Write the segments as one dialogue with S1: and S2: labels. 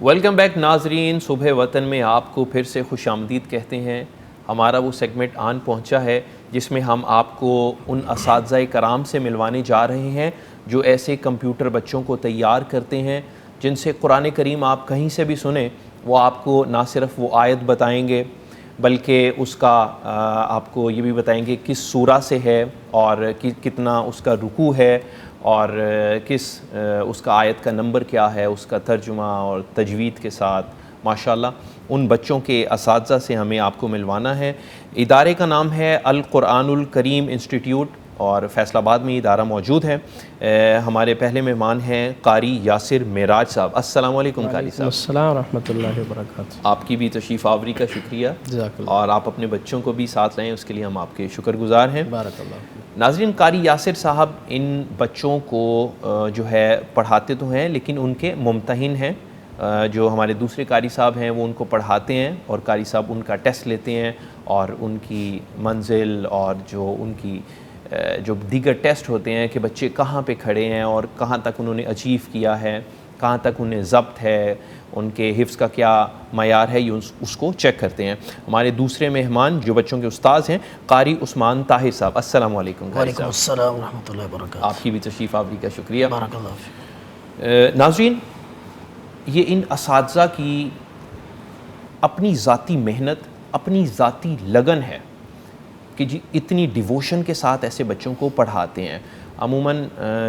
S1: Welcome back ناظرین، صبح وطن میں آپ کو پھر سے خوش آمدید کہتے ہیں۔ ہمارا وہ سیگمنٹ آن پہنچا ہے جس میں ہم آپ کو ان اساتذہ کرام سے ملوانے جا رہے ہیں جو ایسے کمپیوٹر بچوں کو تیار کرتے ہیں جن سے قرآن کریم آپ کہیں سے بھی سنیں وہ آپ کو نہ صرف وہ آیت بتائیں گے بلکہ اس کا آپ کو یہ بھی بتائیں گے کس سورہ سے ہے اور کتنا اس کا رکوع ہے اور اس کا آیت کا نمبر کیا ہے، اس کا ترجمہ اور تجوید کے ساتھ ماشاءاللہ ان بچوں کے اساتذہ سے ہمیں آپ کو ملوانا ہے۔ ادارے کا نام ہے القرآن الکریم انسٹیٹیوٹ اور فیصل آباد میں ادارہ موجود ہے۔ ہمارے پہلے مہمان ہیں قاری یاسر معراج صاحب۔ السلام علیکم قاری صاحب۔
S2: السلام ورحمۃ اللہ وبرکاتہ۔
S1: آپ کی بھی تشریف آوری کا شکریہ
S2: جزاک اللہ۔
S1: اور آپ اپنے بچوں کو بھی ساتھ لائیں، اس کے لیے ہم آپ کے شکر گزار ہیں۔
S2: بارک اللہ۔
S1: ناظرین، قاری یاسر صاحب ان بچوں کو جو ہے پڑھاتے تو ہیں لیکن ان کے ممتحن ہیں۔ جو ہمارے دوسرے قاری صاحب ہیں وہ ان کو پڑھاتے ہیں اور قاری صاحب ان کا ٹیسٹ لیتے ہیں اور ان کی منزل اور جو ان کی جو دیگر ٹیسٹ ہوتے ہیں کہ بچے کہاں پہ کھڑے ہیں اور کہاں تک انہوں نے اچیو کیا ہے، کہاں تک انہیں ضبط ہے، ان کے حفظ کا کیا معیار ہے، یہ اس کو چیک کرتے ہیں۔ ہمارے دوسرے مہمان جو بچوں کے استاذ ہیں قاری عثمان طاہر صاحب۔ السلام علیکم۔
S3: وعلیکم السلام ورحمۃ اللہ وبرکاتہ۔
S1: آپ کی بھی تشریف آوری کا شکریہ۔
S3: بارک اللہ فیک۔
S1: ناظرین، یہ ان اساتذہ کی اپنی ذاتی محنت، اپنی ذاتی لگن ہے کہ جی اتنی ڈیووشن کے ساتھ ایسے بچوں کو پڑھاتے ہیں۔ عموماً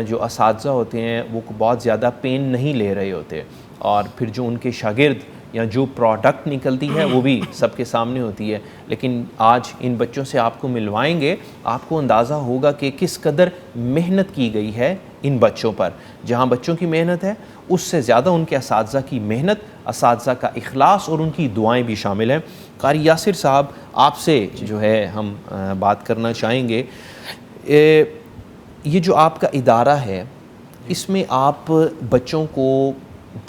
S1: جو اساتذہ ہوتے ہیں وہ بہت زیادہ پین نہیں لے رہے ہوتے اور پھر جو ان کے شاگرد یا جو پروڈکٹ نکلتی ہے وہ بھی سب کے سامنے ہوتی ہے، لیکن آج ان بچوں سے آپ کو ملوائیں گے، آپ کو اندازہ ہوگا کہ کس قدر محنت کی گئی ہے ان بچوں پر۔ جہاں بچوں کی محنت ہے اس سے زیادہ ان کے اساتذہ کی محنت، اساتذہ کا اخلاص اور ان کی دعائیں بھی شامل ہیں۔ قاری یاسر صاحب، آپ سے جو ہے ہم بات کرنا چاہیں گے، یہ جو آپ کا ادارہ ہے اس میں آپ بچوں کو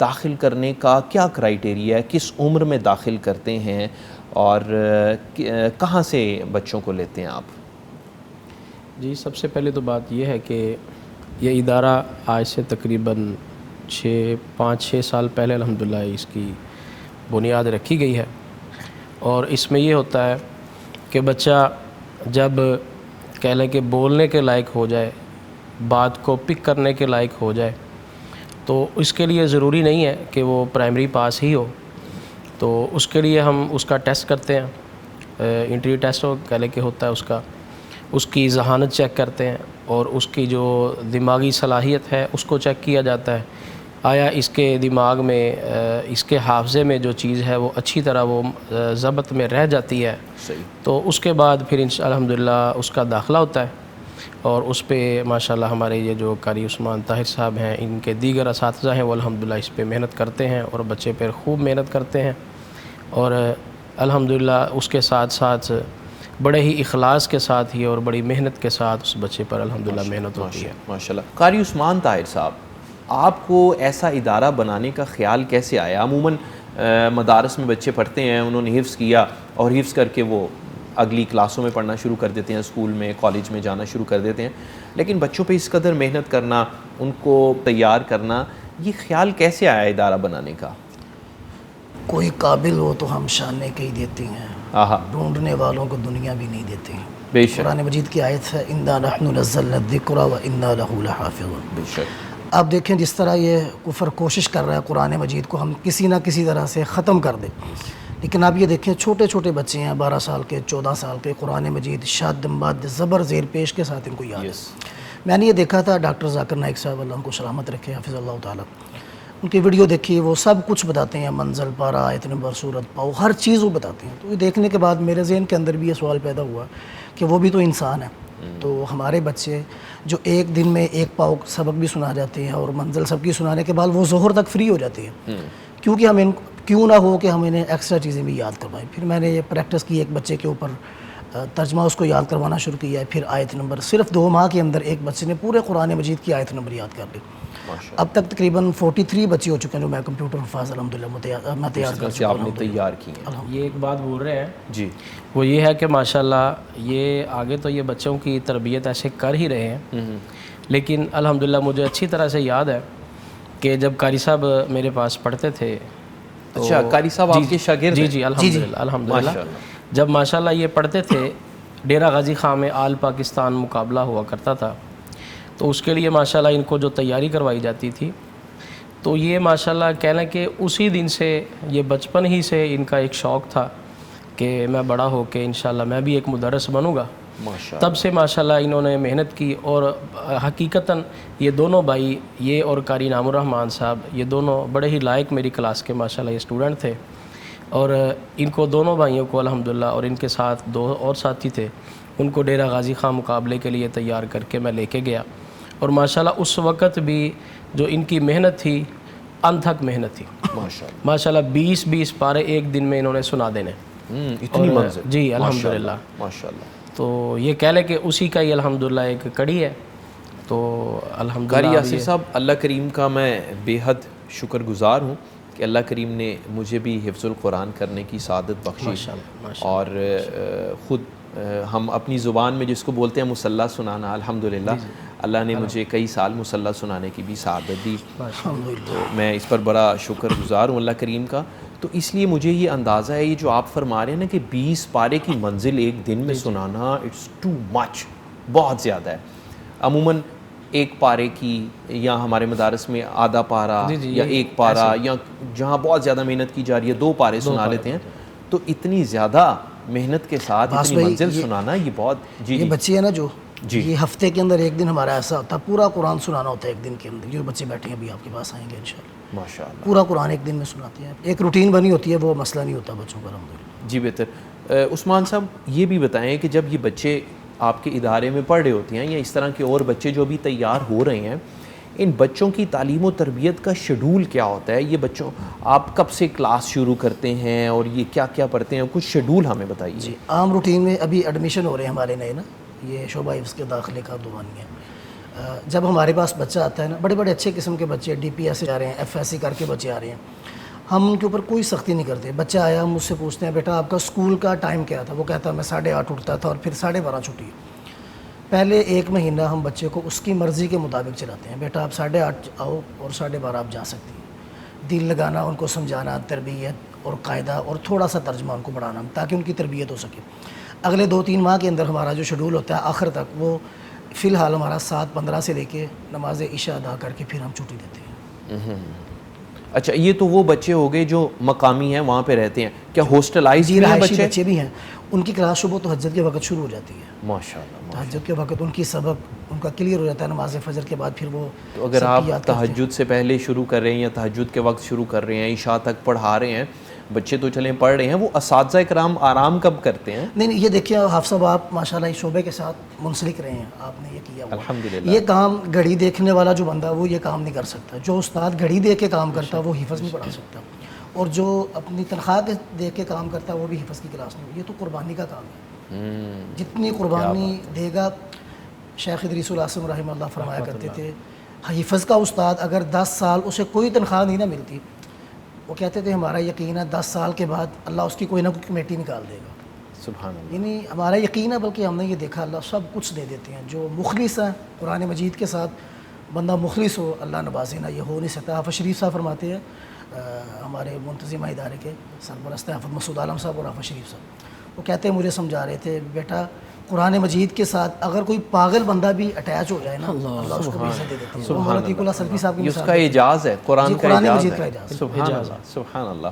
S1: داخل کرنے کا کیا کرائیٹیریا ہے، کس عمر میں داخل کرتے ہیں اور کہاں سے بچوں کو لیتے ہیں آپ؟
S2: جی، سب سے پہلے تو بات یہ ہے کہ یہ ادارہ آج سے تقریباً 5-6 سال پہلے الحمدللہ اس کی بنیاد رکھی گئی ہے، اور اس میں یہ ہوتا ہے کہ بچہ جب کہہ لیں کہ بولنے کے لائق ہو جائے، بات کو پک کرنے کے لائق ہو جائے، تو اس کے لیے ضروری نہیں ہے کہ وہ پرائمری پاس ہی ہو، تو اس کے لیے ہم اس کا ٹیسٹ کرتے ہیں، انٹری ٹیسٹ کہہ لیں کہ ہوتا ہے اس کی ذہانت چیک کرتے ہیں اور اس کی جو دماغی صلاحیت ہے اس کو چیک کیا جاتا ہے، آیا اس کے دماغ میں اس کے حافظے میں جو چیز ہے وہ اچھی طرح وہ ضبط میں رہ جاتی ہے۔
S1: صحیح۔
S2: تو اس کے بعد پھر الحمدللہ اس کا داخلہ ہوتا ہے، اور اس پہ ماشاءاللہ ہمارے یہ جو قاری عثمان طاہر صاحب ہیں، ان کے دیگر اساتذہ ہیں، وہ الحمدللہ اس پہ محنت کرتے ہیں اور بچے پہ خوب محنت کرتے ہیں، اور الحمدللہ اس کے ساتھ ساتھ بڑے ہی اخلاص کے ساتھ ہی اور بڑی محنت کے ساتھ اس بچے پر الحمدللہ محنت ہوتی ہے۔
S1: ماشاءاللہ۔ قاری عثمان طاہر صاحب، آپ کو ایسا ادارہ بنانے کا خیال کیسے آیا؟ عموماً مدارس میں بچے پڑھتے ہیں، انہوں نے حفظ کیا اور حفظ کر کے وہ اگلی کلاسوں میں پڑھنا شروع کر دیتے ہیں، اسکول میں، کالج میں جانا شروع کر دیتے ہیں، لیکن بچوں پہ اس قدر محنت کرنا، ان کو تیار کرنا، یہ خیال کیسے آیا ادارہ بنانے کا؟
S3: کوئی قابل ہو تو ہم شانے کے ہی دیتے ہیں، ڈھونڈنے والوں کو دنیا بھی نہیں دیتے ہیں۔
S1: بے شک۔
S3: قرآن مجید کی آیت ہے اِنَّا نَحْنُ نَزَّلْنَا الذِّكْرَ وَإِنَّا لَهُ لَحَافِظُونَ۔
S1: بے شک۔
S3: اب دیکھیں جس طرح یہ کفر کوشش کر رہا ہے قرآن مجید کو ہم کسی نہ کسی طرح سے ختم کر دیں، لیکن اب یہ دیکھیں چھوٹے چھوٹے بچے ہیں، 12 سال کے، 14 سال کے، قرآن مجید شاد ماد زبر زیر پیش کے ساتھ ان کو یاد ہے۔ میں نے یہ دیکھا تھا ڈاکٹر ذاکر نائک صاحب، اللہ ان کو سلامت رکھے، حفظ اللہ تعالیٰ، ان کی ویڈیو دیکھی، وہ سب کچھ بتاتے ہیں، منزل، پارہ، آیت نمبر، سورت، پاؤ، ہر چیز وہ بتاتے ہیں۔ تو یہ دیکھنے کے بعد میرے ذہن کے اندر بھی یہ سوال پیدا ہوا کہ وہ بھی تو انسان ہے، تو ہمارے بچے جو ایک دن میں ایک پاؤ سبق بھی سنا جاتے ہیں اور منزل سب کی سنانے کے بعد وہ ظہر تک فری ہو جاتے ہیں، کیونکہ ہم کیوں نہ ہو کہ ہم انہیں ایکسٹرا چیزیں بھی یاد کروائیں۔ پھر میں نے یہ پریکٹس کی، ایک بچے کے اوپر ترجمہ اس کو یاد کروانا شروع کیا ہے، پھر آیت نمبر، صرف 2 ماہ کے اندر ایک بچے نے پورے قرآن مجید کی آیت نمبر یاد کر لی۔ اب تک تقریباً 43 بچے ہو چکے ہیں جو میں کمپیوٹر حفاظ الحمدللہ میں تیار کر چکا ہوں۔
S1: تیار کی ہیں۔
S2: یہ ایک بات بول رہے ہیں
S1: جی،
S2: وہ یہ ہے کہ ماشاءاللہ یہ آگے تو یہ بچوں کی تربیت ایسے کر ہی رہے ہیں، لیکن الحمدللہ مجھے اچھی طرح سے یاد ہے کہ جب قاری صاحب میرے پاس پڑھتے تھے
S1: اچھا قاری صاحب آپ کے شاگرد
S2: جی
S1: ہیں؟
S2: جی الحمدللہ الحمدللہ. جب ماشاءاللہ یہ پڑھتے تھے ڈیرہ غازی خان میں آل پاکستان مقابلہ ہوا کرتا تھا، تو اس کے لیے ماشاءاللہ ان کو جو تیاری کروائی جاتی تھی، تو یہ ماشاءاللہ کہنا کہ اسی دن سے یہ بچپن ہی سے ان کا ایک شوق تھا کہ میں بڑا ہو کے انشاءاللہ میں بھی ایک مدرس بنوں گا.
S1: ماشاءاللہ.
S2: تب سے ماشاءاللہ انہوں نے محنت کی، اور حقیقتاً یہ دونوں بھائی، یہ اور قاری نام الرحمن صاحب، یہ دونوں بڑے ہی لائق میری کلاس کے ماشاءاللہ یہ اسٹوڈنٹ تھے. اور ان کو دونوں بھائیوں کو الحمدللہ، اور ان کے ساتھ 2 اور ساتھی تھے، ان کو ڈیرہ غازی خان مقابلے کے لیے تیار کر کے میں لے کے گیا. اور ماشاءاللہ اس وقت بھی جو ان کی محنت تھی انتھک محنت تھی. ماشاءاللہ 20 پارے ایک دن میں انہوں نے سنا دینے.
S1: اتنی منزل.
S2: جی الحمدللہ.
S1: ماشاءاللہ.
S2: تو یہ کہہ لیں کہ اسی کا یہ الحمدللہ ایک کڑی ہے. تو الحمدللہ
S1: قاری یاسر صاحب، اللہ کریم کا میں بے حد شکر گزار ہوں کہ اللہ کریم نے مجھے بھی حفظ القرآن کرنے کی سعادت بخشی، اور خود ہم اپنی زبان میں جس کو بولتے ہیں مصلح سنانا، الحمدللہ اللہ نے مجھے کئی سال مصلح سنانے کی بھی سعادت دی. تو میں اس پر بڑا شکر گزار ہوں اللہ کریم کا. تو اس لیے مجھے یہ اندازہ ہے، یہ جو آپ فرما رہے ہیں نا کہ 20 پارے کی منزل ایک دن میں سنانا، اٹس ٹو مچ، بہت زیادہ ہے. عموماً 1 پارے کی، یا ہمارے مدارس میں آدھا پارہ یا 1 پارہ، یا جہاں بہت زیادہ محنت کی جا رہی ہے 2 پارے سنا لیتے ہیں. تو اتنی زیادہ محنت کے ساتھ اتنی منزل سنانا، یہ بہت
S3: یہ بچے ہیں نا جو یہ ہفتے کے اندر ایک دن ہمارا ایسا ہوتا ہے، پورا قرآن سنانا ہوتا ہے ایک دن کے اندر. جو بچے بیٹھے ہیں ابھی آپ کے پاس آئیں گے انشاءاللہ،
S1: ماشاءاللہ
S3: پورا قرآن ایک دن میں سناتے ہیں. ایک روٹین بنی ہوتی ہے، وہ مسئلہ نہیں ہوتا بچوں کا الحمدللہ.
S1: جی بہتر. عثمان صاحب یہ بھی بتائیں کہ جب یہ بچے آپ کے ادارے میں پڑھ رہے ہوتے ہیں، یا اس طرح کے اور بچے جو بھی تیار ہو رہے ہیں، ان بچوں کی تعلیم و تربیت کا شیڈول کیا ہوتا ہے؟ یہ بچوں آپ کب سے کلاس شروع کرتے ہیں اور یہ کیا کیا پڑھتے ہیں؟ کچھ شیڈول ہمیں بتائیے.
S3: جی عام روٹین میں ابھی ایڈمیشن ہو رہے ہیں ہمارے نئے نا، یہ شعبہ حفظ کے داخلے کا دورانی ہے. جب ہمارے پاس بچہ آتا ہے نا، بڑے بڑے اچھے قسم کے بچے ڈی پی ایس سے جا رہے ہیں، FSC کر کے بچے آ رہے ہیں، ہم ان کے اوپر کوئی سختی نہیں کرتے. بچہ آیا، ہم مجھ سے پوچھتے ہیں بیٹا آپ کا اسکول کا ٹائم کیا تھا؟ وہ کہتا ہے میں 8:30 اٹھتا تھا اور پھر 12:30 چھٹی. پہلے 1 مہینہ ہم بچے کو اس کی مرضی کے مطابق چلاتے ہیں. بیٹا آپ 8:30 آؤ اور 12:30 آپ جا سکتی ہیں. دل لگانا، ان کو سمجھانا، تربیت اور قاعدہ اور تھوڑا سا ترجمہ ان کو بڑھانا تاکہ ان کی تربیت ہو سکے. اگلے 2-3 ماہ کے اندر ہمارا جو شیڈول ہوتا ہے آخر تک، وہ فی الحال ہمارا 7:15 سے لے کے نماز عشاء ادا کر کے پھر ہم چھٹی دیتے ہیں.
S1: اچھا یہ تو وہ بچے ہو گئے جو مقامی ہیں، وہاں پہ رہتے ہیں. کیا ہاسٹلائز ہیں
S3: بچے بھی ہیں؟ ان کی کلاس صبح تہجد کے وقت شروع ہو جاتی ہے.
S1: ماشاءاللہ.
S3: تہجد کے وقت ان کی سبق ان کا کلیئر ہو جاتا ہے نماز فجر کے بعد. پھر وہ
S1: تو اگر آپ تہجد سے پہلے شروع کر رہے ہیں یا تہجد کے وقت شروع کر رہے ہیں، عشاء تک پڑھا رہے ہیں، بچے تو چلیں پڑھ رہے ہیں، وہ اساتذہ کرام آرام کب کرتے ہیں؟
S3: نہیں یہ دیکھیں حافظ صاحب، آپ ماشاءاللہ اس شعبے کے ساتھ منسلک رہے ہیں، آپ نے یہ کیا ہوا.
S1: الحمدللہ.
S3: یہ کام گھڑی دیکھنے والا جو بندہ وہ یہ کام نہیں کر سکتا. جو استاد گھڑی دیکھ کے کام کرتا وہ حفظ نہیں پڑھا سکتا. اور جو اپنی تنخواہ کے دیکھ کے کام کرتا ہے وہ بھی حفظ کی کلاس نہیں. یہ تو قربانی کا کام ہے. جتنی قربانی دے گا، شیخ ادریس العاصم رحمہ اللہ فرمایا کرتے تھے، حفظ کا استاد اگر 10 سال اسے کوئی تنخواہ نہیں نہ ملتی، وہ کہتے تھے ہمارا یقین ہے 10 سال کے بعد اللہ اس کی کوئی نہ کوئی کمیٹی نکال دے گا.
S1: سبحان اللہ.
S3: یعنی ہمارا یقین ہے، بلکہ ہم نے یہ دیکھا اللہ سب کچھ دے دیتے ہیں. جو مخلص ہیں قرآن مجید کے ساتھ، بندہ مخلص ہو، اللہ نوازے نہ، یہ ہو نہیں سکتا. حافظ شریف صاحب فرماتے ہیں، ہمارے منتظمہ ادارے کے سرپرست حافظ مسعود عالم صاحب اور حافظ شریف صاحب، وہ کہتے ہیں مجھے سمجھا رہے تھے بیٹا قرآن مجید کے ساتھ اگر کوئی پاگل بندہ بھی اٹیچ ہو جائے نا، اللہ اس کو بھی عزت دے دیتے ہیں.
S1: سبحان
S3: عتیق اللہ سلفی صاحب کی
S1: اس کا اعجاز ہے، قرآن کا
S3: مجید کا
S1: اعجاز ہے. سبحان اللہ سبحان اللہ.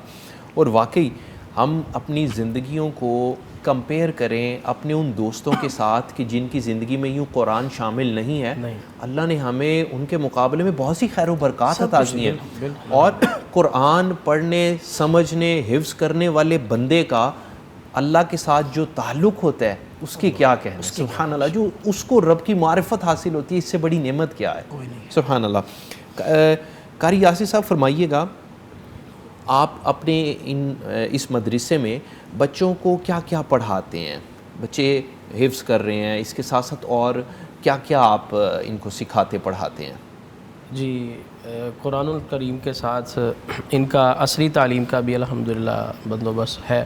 S1: اور واقعی ہم اپنی زندگیوں کو کمپیئر کریں اپنے ان دوستوں کے ساتھ کہ جن کی زندگی میں یوں قرآن شامل نہیں ہے، اللہ نے ہمیں ان کے مقابلے میں بہت سی خیر و برکات عطا کی ہیں. اور قرآن پڑھنے، سمجھنے، حفظ کرنے والے بندے کا اللہ کے ساتھ جو تعلق ہوتا ہے اس کے کیا کہنا. سبحان اللہ. جو اس کو رب کی معرفت حاصل ہوتی ہے، اس سے بڑی نعمت کیا ہے. سبحان اللہ. قاری یاسر صاحب فرمائیے گا، آپ اپنے اس مدرسے میں بچوں کو کیا کیا پڑھاتے ہیں؟ بچے حفظ کر رہے ہیں، اس کے ساتھ ساتھ اور کیا کیا آپ ان کو سکھاتے پڑھاتے ہیں؟
S2: جی قرآن الکریم کے ساتھ ان کا عصری تعلیم کا بھی الحمدللہ بندوبست ہے.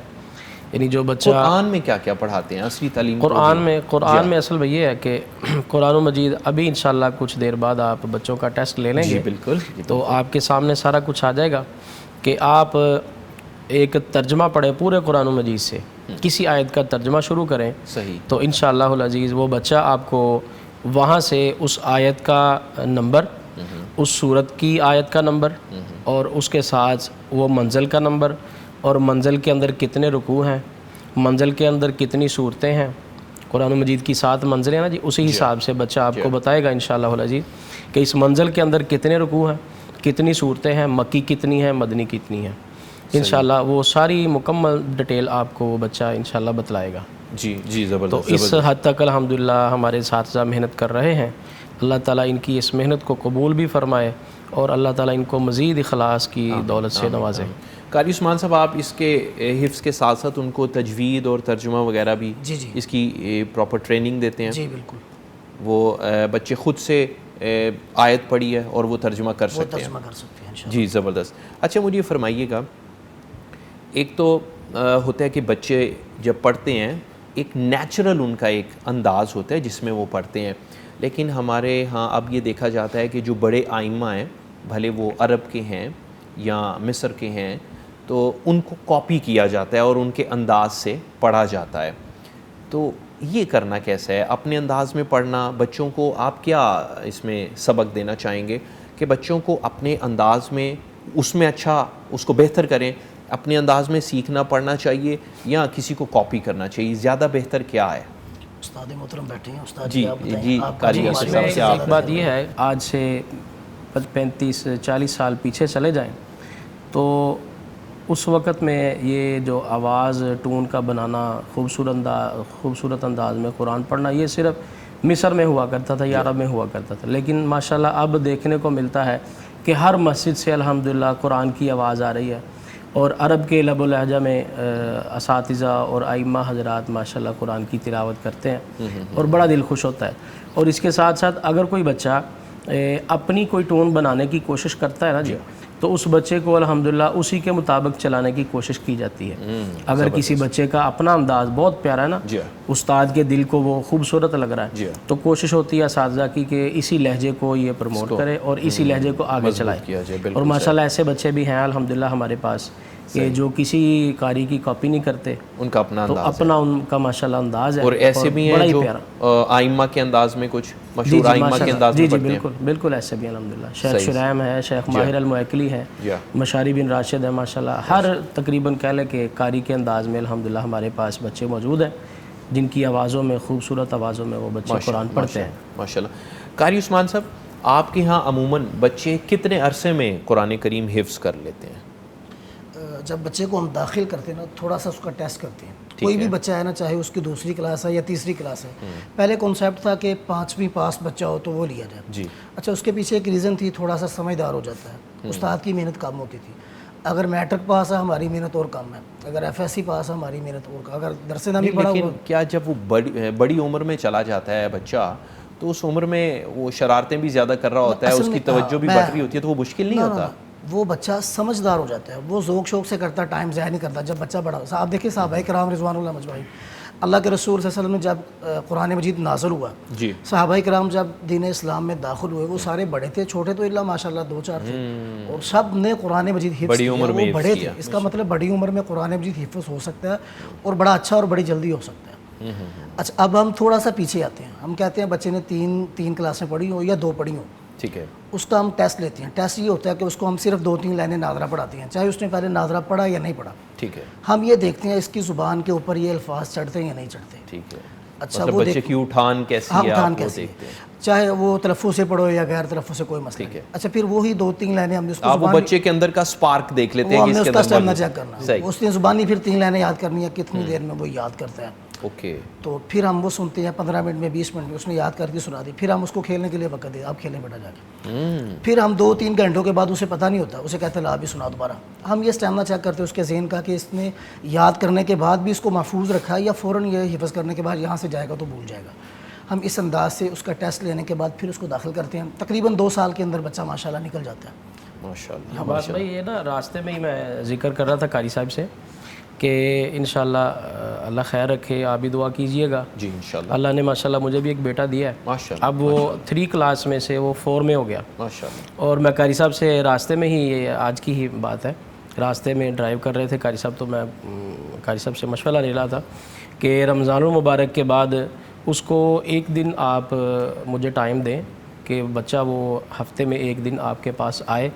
S2: یعنی جو بچہ
S1: قرآن میں کیا کیا پڑھاتے ہیں عصری تعلیم؟
S2: قرآن میں اصل میں یہ ہے کہ قرآن مجید ابھی انشاءاللہ کچھ دیر بعد آپ بچوں کا ٹیسٹ لے لیں گے.
S1: جی بالکل.
S2: تو آپ کے سامنے سارا کچھ آ جائے گا کہ آپ ایک ترجمہ پڑھے پورے قرآن مجید سے، کسی آیت کا ترجمہ شروع کریں
S1: صحیح،
S2: تو انشاءاللہ العزیز وہ بچہ آپ کو وہاں سے اس آیت کا نمبر، اس صورت کی آیت کا نمبر، اور اس کے ساتھ وہ منزل کا نمبر، اور منزل کے اندر کتنے رکوع ہیں، منزل کے اندر کتنی صورتیں ہیں، قرآن مجید کی 7 منزلیں ہیں نا جی، اسی حساب سے بچہ آپ کو بتائے گا انشاءاللہ العزیز کہ اس منزل کے اندر کتنے رکوع ہیں، کتنی صورتیں ہیں، مکی کتنی ہیں، مدنی کتنی ہیں، انشاءاللہ وہ ساری مکمل ڈیٹیل آپ کو وہ بچہ انشاءاللہ بتلائے گا۔
S1: جی جی،
S2: تو
S1: زبردست،
S2: اس حد تک الحمدللہ ہمارے اساتذہ محنت کر رہے ہیں، اللہ تعالیٰ ان کی اس محنت کو قبول بھی فرمائے اور اللہ تعالیٰ ان کو مزید اخلاص کی دولت سے نوازے۔
S1: قاری عثمان صاحب، آپ اس کے حفظ کے ساتھ ساتھ ان کو تجوید اور ترجمہ وغیرہ بھی
S3: جی جی
S1: اس کی پراپر ٹریننگ دیتے ہیں؟
S3: جی بالکل،
S1: وہ بچے خود سے آیت پڑھی ہے اور وہ ترجمہ کر
S3: وہ
S1: سکتے ہیں؟
S3: ترجمہ کر سکتے ہیں انشاءاللہ۔
S1: جی زبردست۔ اچھا مجھے یہ فرمائیے گا، ایک تو ہوتا ہے کہ بچے جب پڑھتے ہیں ایک نیچرل ان کا ایک انداز ہوتا ہے جس میں وہ پڑھتے ہیں، لیکن ہمارے ہاں اب یہ دیکھا جاتا ہے کہ جو بڑے آئمہ ہیں، بھلے وہ عرب کے ہیں یا مصر کے ہیں، تو ان کو کاپی کیا جاتا ہے اور ان کے انداز سے پڑھا جاتا ہے۔ تو یہ کرنا کیسا ہے، اپنے انداز میں پڑھنا؟ بچوں کو آپ کیا اس میں سبق دینا چاہیں گے کہ بچوں کو اپنے انداز میں اس میں اچھا اس کو بہتر کریں، اپنے انداز میں سیکھنا پڑھنا چاہیے یا کسی کو کاپی کرنا چاہیے؟ زیادہ بہتر کیا ہے؟
S3: استاد محترم بیٹھے ہیں، استاد
S1: جی
S3: آپ بتائیں،
S1: جی،
S3: آپ
S1: قاری
S3: جی،
S1: آصف
S2: اس
S1: صاحب
S2: میں
S1: سے آپ
S2: ایک بات یہ ہے، آج سے 35-40 سال پیچھے چلے جائیں تو اس وقت میں یہ جو آواز ٹون کا بنانا، خوبصورت انداز میں قرآن پڑھنا، یہ صرف مصر میں ہوا کرتا تھا یا عرب میں ہوا کرتا تھا، لیکن ماشاءاللہ اب دیکھنے کو ملتا ہے کہ ہر مسجد سے الحمدللہ قرآن کی آواز آ رہی ہے، اور عرب کے لب و لہجہ میں اساتذہ اور ائمہ حضرات ماشاءاللہ قرآن کی تلاوت کرتے ہیں اور بڑا دل خوش ہوتا ہے۔ اور اس کے ساتھ ساتھ اگر کوئی بچہ اپنی کوئی ٹون بنانے کی کوشش کرتا ہے نا جی، تو اس بچے کو الحمدللہ اسی کے مطابق چلانے کی کوشش کی جاتی ہے۔ اگر کسی بچے کا اپنا انداز بہت پیارا ہے نا، استاد کے دل کو وہ خوبصورت لگ رہا ہے، تو کوشش ہوتی ہے اساتذہ کی کہ اسی لہجے کو یہ پروموٹ کرے اور اسی لہجے کو آگے چلائے۔ اور ماشاءاللہ ایسے بچے بھی ہیں الحمدللہ ہمارے پاس کہ جو کسی قاری کی کاپی نہیں کرتے،
S1: ان کا اپنا
S2: تو
S1: انداز
S2: اپنا ان کا ماشاءاللہ انداز ہے،
S1: اور ایسے بھی ہیں جو آئمہ کے انداز میں کچھ مشہور آئمہ کے انداز میں پڑھتے ہیں۔
S2: بالکل بالکل ایسے بھی الحمدللہ، شیخ شرائم ہے، شیخ ماہر المعقلی ہے، مشاری بن راشد ہے، ماشاءاللہ ہر تقریباً کہہ لیں کہ قاری کے انداز میں الحمدللہ ہمارے پاس بچے موجود ہیں جن کی آوازوں میں، خوبصورت آوازوں میں وہ بچے قرآن پڑھتے ہیں
S1: ماشاءاللہ۔ قاری عثمان صاحب، آپ کے ہاں عموماً بچے کتنے عرصے میں قرآن کریم حفظ کر لیتے ہیں؟
S3: جب بچے کو ہم داخل کرتے ہیں نا، تھوڑا سا اس کا ٹیسٹ کرتے ہیں۔ کوئی بھی بچہ ہے نا، چاہے اس کی 2ری کلاس ہے یا 3ری کلاس ہے، پہلے کنسیپٹ تھا کہ 5ویں پاس بچہ ہو تو وہ لیا جائے۔
S1: جی،
S3: اچھا، اس کے پیچھے ایک ریزن تھی، تھوڑا سا سمجھدار ہو جاتا ہے، استاد کی محنت کم ہوتی تھی۔ اگر میٹرک پاس ہے ہماری محنت اور کم ہے، اگر FSC پاس ہے ہماری محنت اور کم، اگر درس نامی پڑھا ہوا۔
S1: لیکن کیا جب وہ بڑی عمر میں چلا جاتا ہے بچہ، تو اس عمر میں وہ شرارتیں بھی زیادہ کر رہا ہوتا ہے، اس کی توجہ بھی بڑھ رہی ہوتی ہے، تو وہ مشکل نہیں ہوتا؟
S3: وہ بچہ سمجھدار ہو جاتا ہے، وہ ذوق شوق سے کرتا ہے، ٹائم ضائع نہیں کرتا۔ جب بچہ بڑا ہوتا ہے، آپ دیکھیں صحابہ کرام رضوان اللہ مجمعین، اللہ کے رسول صلی اللہ علیہ وسلم نے جب قرآن مجید نازل ہوا،
S1: جی،
S3: صحابہ کرام جب دین اسلام میں داخل ہوئے، وہ سارے بڑے تھے، چھوٹے تو اللہ ماشاءاللہ 2-4 تھے، اور سب نے قرآن مجید حفظ کیا، وہ بڑے تھے۔ اس کا مطلب بڑی عمر میں قرآن مجید حفظ ہو سکتا ہے اور بڑا اچھا اور بڑی جلدی ہو سکتا ہے۔ اچھا، اب ہم تھوڑا سا پیچھے آتے ہیں، ہم کہتے ہیں بچے نے 3 کلاسیں پڑھی ہوں یا 2 پڑھی ہوں،
S1: ٹھیک ہے،
S3: اس کا ہم ٹیسٹ لیتے ہیں۔ ٹیسٹ یہ ہوتا ہے کہ اس کو ہم صرف 2-3 لائنیں ناظرہ پڑھاتے ہیں، چاہے اس نے پہلے ناظرہ پڑھا یا نہیں پڑھا،
S1: ٹھیک ہے۔
S3: ہم یہ دیکھتے ہیں اس کی زبان کے اوپر یہ الفاظ چڑھتے ہیں یا نہیں چڑھتے۔
S1: ٹھیک ہے،
S3: اچھا،
S1: وہ بچے کی اٹھان کیسی ہے،
S3: اٹھان
S1: آپ
S3: کیسی
S1: دیکھتے
S3: ہے،
S1: ہیں،
S3: چاہے وہ تلفظ سے پڑھو یا غیر تلفظ سے، کوئی مسئلہ نہیں۔ اچھا، پھر وہی 2-3 لائنیں ہم نے اس کو
S1: آپ وہ بچے کے اندر کا سپارک دیکھ لیتے ہیں
S3: ہم
S1: کہ
S3: نے
S1: اس
S3: اس
S1: کے
S3: کا
S1: اندر
S3: اسٹیمنا چیک کرنا،
S1: صحیح،
S3: اس نے زبانی پھر 3 لائنیں یاد کرنی ہے، کتنی دیر میں وہ یاد کرتا ہے۔
S1: اوکے،
S3: تو پھر ہم وہ سنتے ہیں 15 منٹ میں، 20 منٹ میں، اس نے یاد کر کے سنا دی، پھر ہم اس کو کھیلنے کے لیے وقت دے، آپ کھیلنے بیٹھا جا کے، پھر ہم 2-3 گھنٹوں کے بعد اسے پتہ نہیں ہوتا، اسے کہتے ہیں لا بھی سنا دوبارہ۔ ہم یہ اسٹیمنا چیک کرتے ہیں اس کے ذہن کا کہ اس نے یاد کرنے کے بعد بھی اس کو محفوظ رکھا ہے یا فوراً یہ حفظ کرنے کے بعد یہاں سے جائے گا تو بھول جائے گا۔ ہم اس انداز سے اس کا ٹیسٹ لینے کے بعد پھر اس کو داخل کرتے ہیں، تقریباً 2 سال کے اندر بچہ ماشاءاللہ نکل جاتا ہے۔
S1: ماشاءاللہ۔
S2: بات بھائی یہ نا راستے میں ہی میں ذکر کر رہا تھا قاری صاحب سے کہ انشاءاللہ اللہ خیر رکھے، آپ بھی دعا کیجئے گا۔
S1: جی انشاءاللہ۔
S2: اللہ نے ماشاءاللہ مجھے بھی ایک بیٹا دیا ہے،
S1: ماشاءاللہ،
S2: اب وہ 3 کلاس میں سے وہ 4 میں ہو گیا،
S1: ماشاءاللہ،
S2: اور میں قاری صاحب سے راستے میں ہی، یہ آج کی ہی بات ہے، راستے میں ڈرائیو کر رہے تھے قاری صاحب، تو میں قاری صاحب سے مشورہ لے رہا تھا کہ رمضان المبارک کے بعد اس کو ایک دن آپ مجھے ٹائم دیں کہ بچہ وہ ہفتے میں ایک دن آپ کے پاس آئے،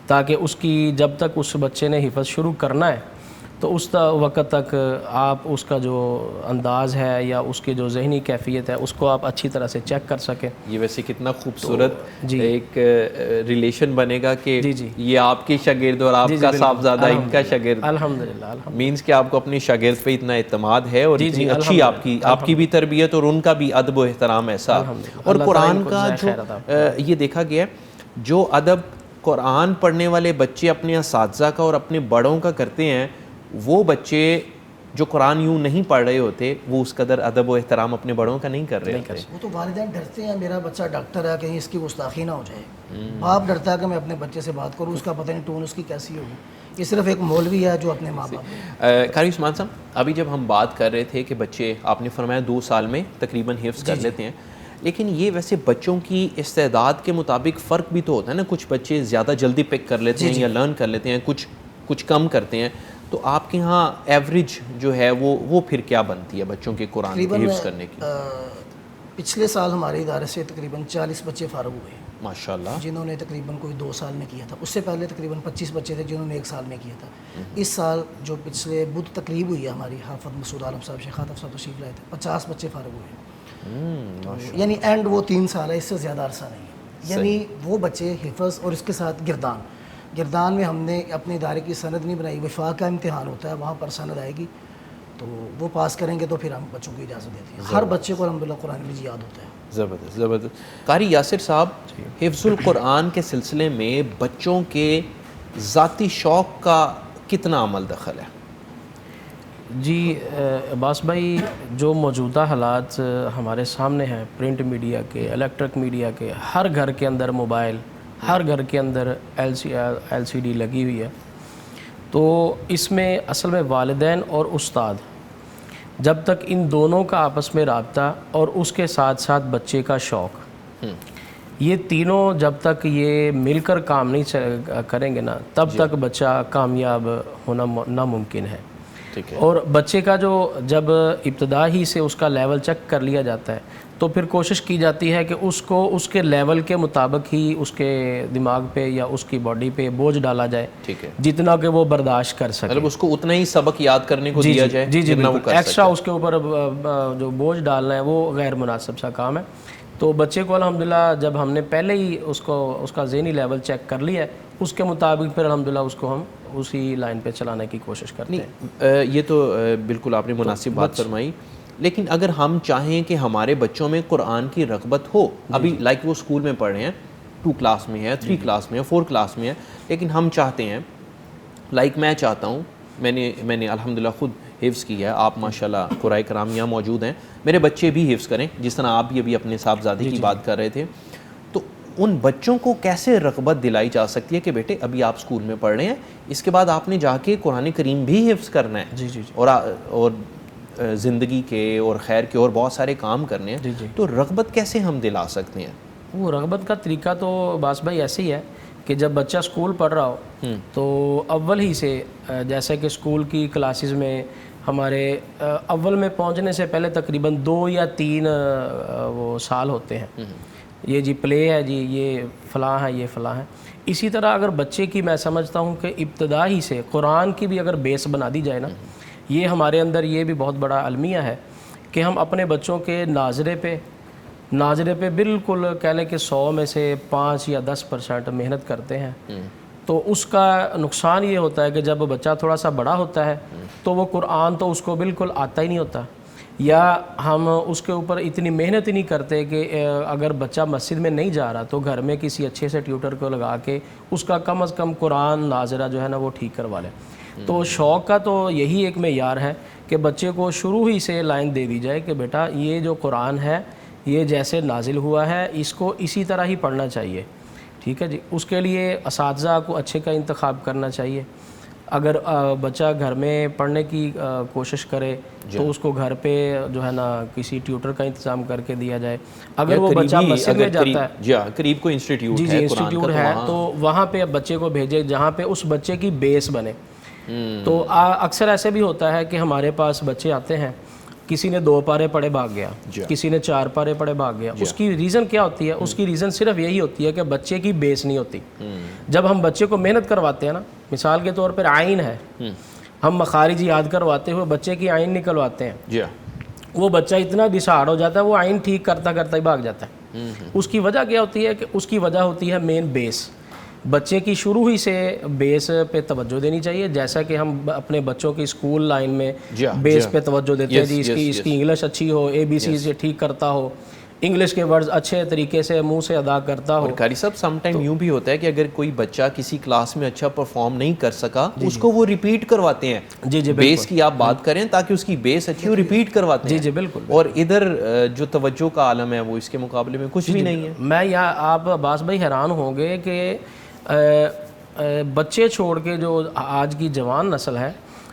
S2: تاکہ اس کی جب تک اس بچے نے حفظ شروع کرنا ہے تو اس وقت تک آپ اس کا جو انداز ہے یا اس کی جو ذہنی کیفیت ہے اس کو آپ اچھی طرح سے چیک کر سکیں۔
S1: یہ ویسے کتنا خوبصورت ایک ریلیشن بنے گا کہ یہ آپ کے شاگرد اور آپ کا صاحبزادہ ان کا شاگرد،
S2: الحمدللہ
S1: مینس کہ آپ کو اپنے شاگرد پہ اتنا اعتماد ہے اور اتنی اچھی آپ کی بھی تربیت اور ان کا بھی ادب و احترام ایسا، اور قرآن کا جو یہ دیکھا گیا ہے جو ادب قرآن پڑھنے والے بچے اپنے اساتذہ کا اور اپنے بڑوں کا کرتے ہیں، وہ بچے جو قرآن یوں نہیں پڑھ رہے ہوتے وہ اس قدر ادب و احترام اپنے بڑوں کا نہیں کر رہے ہوتے۔
S3: وہ تو والدین ڈرتے ہیں میرا بچہ ڈاکٹر ہے کہیں اس کی گستاخی نہ ہو جائے، باپ ڈرتا ہے کہ میں اپنے بچے سے بات کروں، اس کا پتہ نہیں ٹون اس کی کیسی ہوگی۔ یہ صرف ایک مولوی ہے جو اپنے ماں باپ۔
S1: قاری عثمان صاحب، ابھی جب ہم بات کر رہے تھے کہ بچے آپ نے فرمایا 2 سال میں تقریباً حفظ کر لیتے ہیں، لیکن یہ ویسے بچوں کی استعداد کے مطابق فرق بھی تو ہوتا ہے نا، کچھ بچے زیادہ جلدی پک کر لیتے ہیں یا لرن کر لیتے ہیں، کچھ کم کرتے ہیں، تو آپ کے ہاں ایوریج جو ہے وہ پھر کیا بنتی ہے بچوں کے قرآن کی حفظ کرنے کی؟
S3: پچھلے سال ہمارے ادارے سے تقریباً 40 بچے فارغ ہوئے ہیں
S1: ماشاءاللہ،
S3: جنہوں نے تقریباً کوئی 2 سال میں کیا تھا، اس سے پہلے تقریباً 25 بچے تھے جنہوں نے 1 سال میں کیا تھا۔ اس سال جو پچھلے بدھ تقریب ہوئی ہے ہماری، حافظ مسعود عالم صاحب شیخ عاطف صاحب تشریف لائے تھے، 50 بچے فارغ ہوئے ہیں، یعنی اینڈ وہ 3 سال ہے، اس سے زیادہ عرصہ نہیں ہے۔ یعنی وہ بچے حفظ اور اس کے ساتھ گردان میں ہم نے اپنے ادارے کی سند نہیں بنائی، وفاق کا امتحان ہوتا ہے، وہاں پر سند آئے گی تو وہ پاس کریں گے تو پھر ہم بچوں کو اجازت دیتے ہیں۔ ہر بچے کو الحمدللہ قرآن مجید یاد ہوتا ہے۔
S1: زبردست۔ قاری یاسر صاحب، حفظ القرآن کے سلسلے میں بچوں کے ذاتی شوق کا کتنا عمل دخل ہے؟
S2: جی عباس بھائی، جو موجودہ حالات ہمارے سامنے ہیں پرنٹ میڈیا کے، الیکٹرک میڈیا کے، ہر گھر کے اندر موبائل، ہر گھر کے اندر ایل سی ڈی لگی ہوئی ہے، تو اس میں اصل میں والدین اور استاد جب تک ان دونوں کا آپس میں رابطہ اور اس کے ساتھ ساتھ بچے کا شوق، یہ تینوں جب تک یہ مل کر کام نہیں کریں گے نا، تب تک بچہ کامیاب ہونا ناممکن ہے۔ اور بچے کا جو جب ابتدا ہی سے اس کا لیول چیک کر لیا جاتا ہے تو پھر کوشش کی جاتی ہے کہ اس کو اس کے لیول کے مطابق ہی اس کے دماغ پہ یا اس کی باڈی پہ بوجھ ڈالا جائے، جتنا کہ وہ برداشت کر سکے،
S1: مطلب اس کو اتنا ہی سبق یاد کرنے کو دیا جائے جتنا وہ کر سکے۔
S2: ایکسٹرا اس کے اوپر جو بوجھ ڈالنا ہے وہ غیر مناسب سا کام ہے۔ تو بچے کو الحمدللہ جب ہم نے پہلے ہی اس کا ذہنی لیول چیک کر لیا ہے، اس کے مطابق پھر الحمدللہ اس کو ہم اسی لائن پہ چلانے کی کوشش کرتے ہیں۔
S1: یہ تو بالکل آپ نے مناسب بات فرمائی، لیکن اگر ہم چاہیں کہ ہمارے بچوں میں قرآن کی رغبت ہو، ابھی لائک وہ اسکول میں پڑھ رہے ہیں، 2 کلاس میں ہے، 3 کلاس میں ہے، 4 کلاس میں ہے، لیکن ہم چاہتے ہیں، لائک میں چاہتا ہوں، میں نے الحمدللہ خود حفظ کیا ہے، آپ ماشاءاللہ قرآن کرام یہاں موجود ہیں، میرے بچے بھی حفظ کریں، جس طرح آپ بھی ابھی اپنے صاحبزادے کی بات کر رہے تھے، تو ان بچوں کو کیسے رغبت دلائی جا سکتی ہے کہ بیٹے ابھی آپ اسکول میں پڑھ رہے ہیں، اس کے بعد آپ نے جا کے قرآن کریم بھی حفظ کرنا ہے اور زندگی کے اور خیر کے اور بہت سارے کام کرنے ہیں، تو رغبت کیسے ہم دلا سکتے ہیں؟
S2: وہ رغبت کا طریقہ تو باس بھائی ایسے ہی ہے کہ جب بچہ اسکول پڑھ رہا ہو تو اول ہی سے، جیسے کہ اسکول کی کلاسز میں ہمارے اول میں پہنچنے سے پہلے تقریباً 2 یا 3 وہ سال ہوتے ہیں، یہ جی پلے ہے، جی یہ فلاں ہے، یہ فلاں ہے۔ اسی طرح اگر بچے کی میں سمجھتا ہوں کہ ابتدا ہی سے قرآن کی بھی اگر بیس بنا دی جائے نا، یہ ہمارے اندر یہ بھی بہت بڑا المیہ ہے کہ ہم اپنے بچوں کے ناظرے پہ بالکل کہہ لیں کہ 100 میں سے 5 یا 10% محنت کرتے ہیں، تو اس کا نقصان یہ ہوتا ہے کہ جب بچہ تھوڑا سا بڑا ہوتا ہے تو وہ قرآن تو اس کو بالکل آتا ہی نہیں ہوتا، یا ہم اس کے اوپر اتنی محنت ہی نہیں کرتے کہ اگر بچہ مسجد میں نہیں جا رہا تو گھر میں کسی اچھے سے ٹیوٹر کو لگا کے اس کا کم از کم قرآن ناظرہ جو ہے نا وہ ٹھیک کروا لیں۔ تو شوق کا تو یہی ایک معیار ہے کہ بچے کو شروع ہی سے لائن دے دی جائے کہ بیٹا یہ جو قرآن ہے یہ جیسے نازل ہوا ہے اس کو اسی طرح ہی پڑھنا چاہیے، ٹھیک ہے جی۔ اس کے لیے اساتذہ کو اچھے کا انتخاب کرنا چاہیے، اگر بچہ گھر میں پڑھنے کی کوشش کرے تو اس کو گھر پہ جو ہے نا کسی ٹیوٹر کا انتظام کر کے دیا جائے. اگر وہ بچہ مسجد میں جاتا ہے,
S1: جی قریب کوئی انسٹیٹیوٹ
S2: جی انسٹیٹیوٹ ہے تو وہاں پہ بچے کو بھیجے جہاں پہ اس بچے کی بیس بنے. تو اکثر ایسے بھی ہوتا ہے کہ ہمارے پاس بچے آتے ہیں, کسی نے 2 پارے پڑھے بھاگ گیا, کسی نے 4 پارے پڑھے بھاگ گیا. اس کی ریزن کیا ہوتی ہے؟ اس کی ریزن صرف یہی ہوتی ہے کہ بچے کی بیس نہیں ہوتی. جب ہم بچے کو محنت کرواتے ہیں نا, مثال کے طور پر آئین ہے, ہم مخارج یاد کرواتے ہوئے بچے کی آئین نکلواتے ہیں, وہ بچہ اتنا ڈسہارڈ ہو جاتا ہے وہ آئین ٹھیک کرتا کرتا ہی بھاگ جاتا ہے. اس کی وجہ کیا ہوتی ہے کہ اس کی وجہ ہوتی ہے مین بیس. بچے کی شروع ہی سے بیس پہ توجہ دینی چاہیے, جیسا کہ ہم اپنے بچوں کی اسکول لائن میں بیس پہ توجہ دیتے ہیں. جی اس کی انگلش اچھی ہو, ABC سے ٹھیک کرتا ہو, انگلش کے ورڈز اچھے طریقے سے منہ سے ادا کرتا ہو.
S1: اور قاری صاحب سم ٹائم یوں بھی ہوتا ہے کہ اگر کوئی بچہ کسی کلاس میں اچھا پرفارم نہیں کر سکا اس کو وہ ریپیٹ کرواتے ہیں.
S2: جی
S1: بیس کی آپ بات کریں تاکہ اس کی بیس اچھی ہو, ریپیٹ کرواتے ہیں.
S2: جی بالکل.
S1: اور ادھر جو توجہ کا عالم ہے وہ اس کے مقابلے میں کچھ بھی نہیں ہے.
S2: میں یا آپ عباس بھائی حیران ہوں گے کہ بچے چھوڑ کے جو آج کی جوان نسل ہے,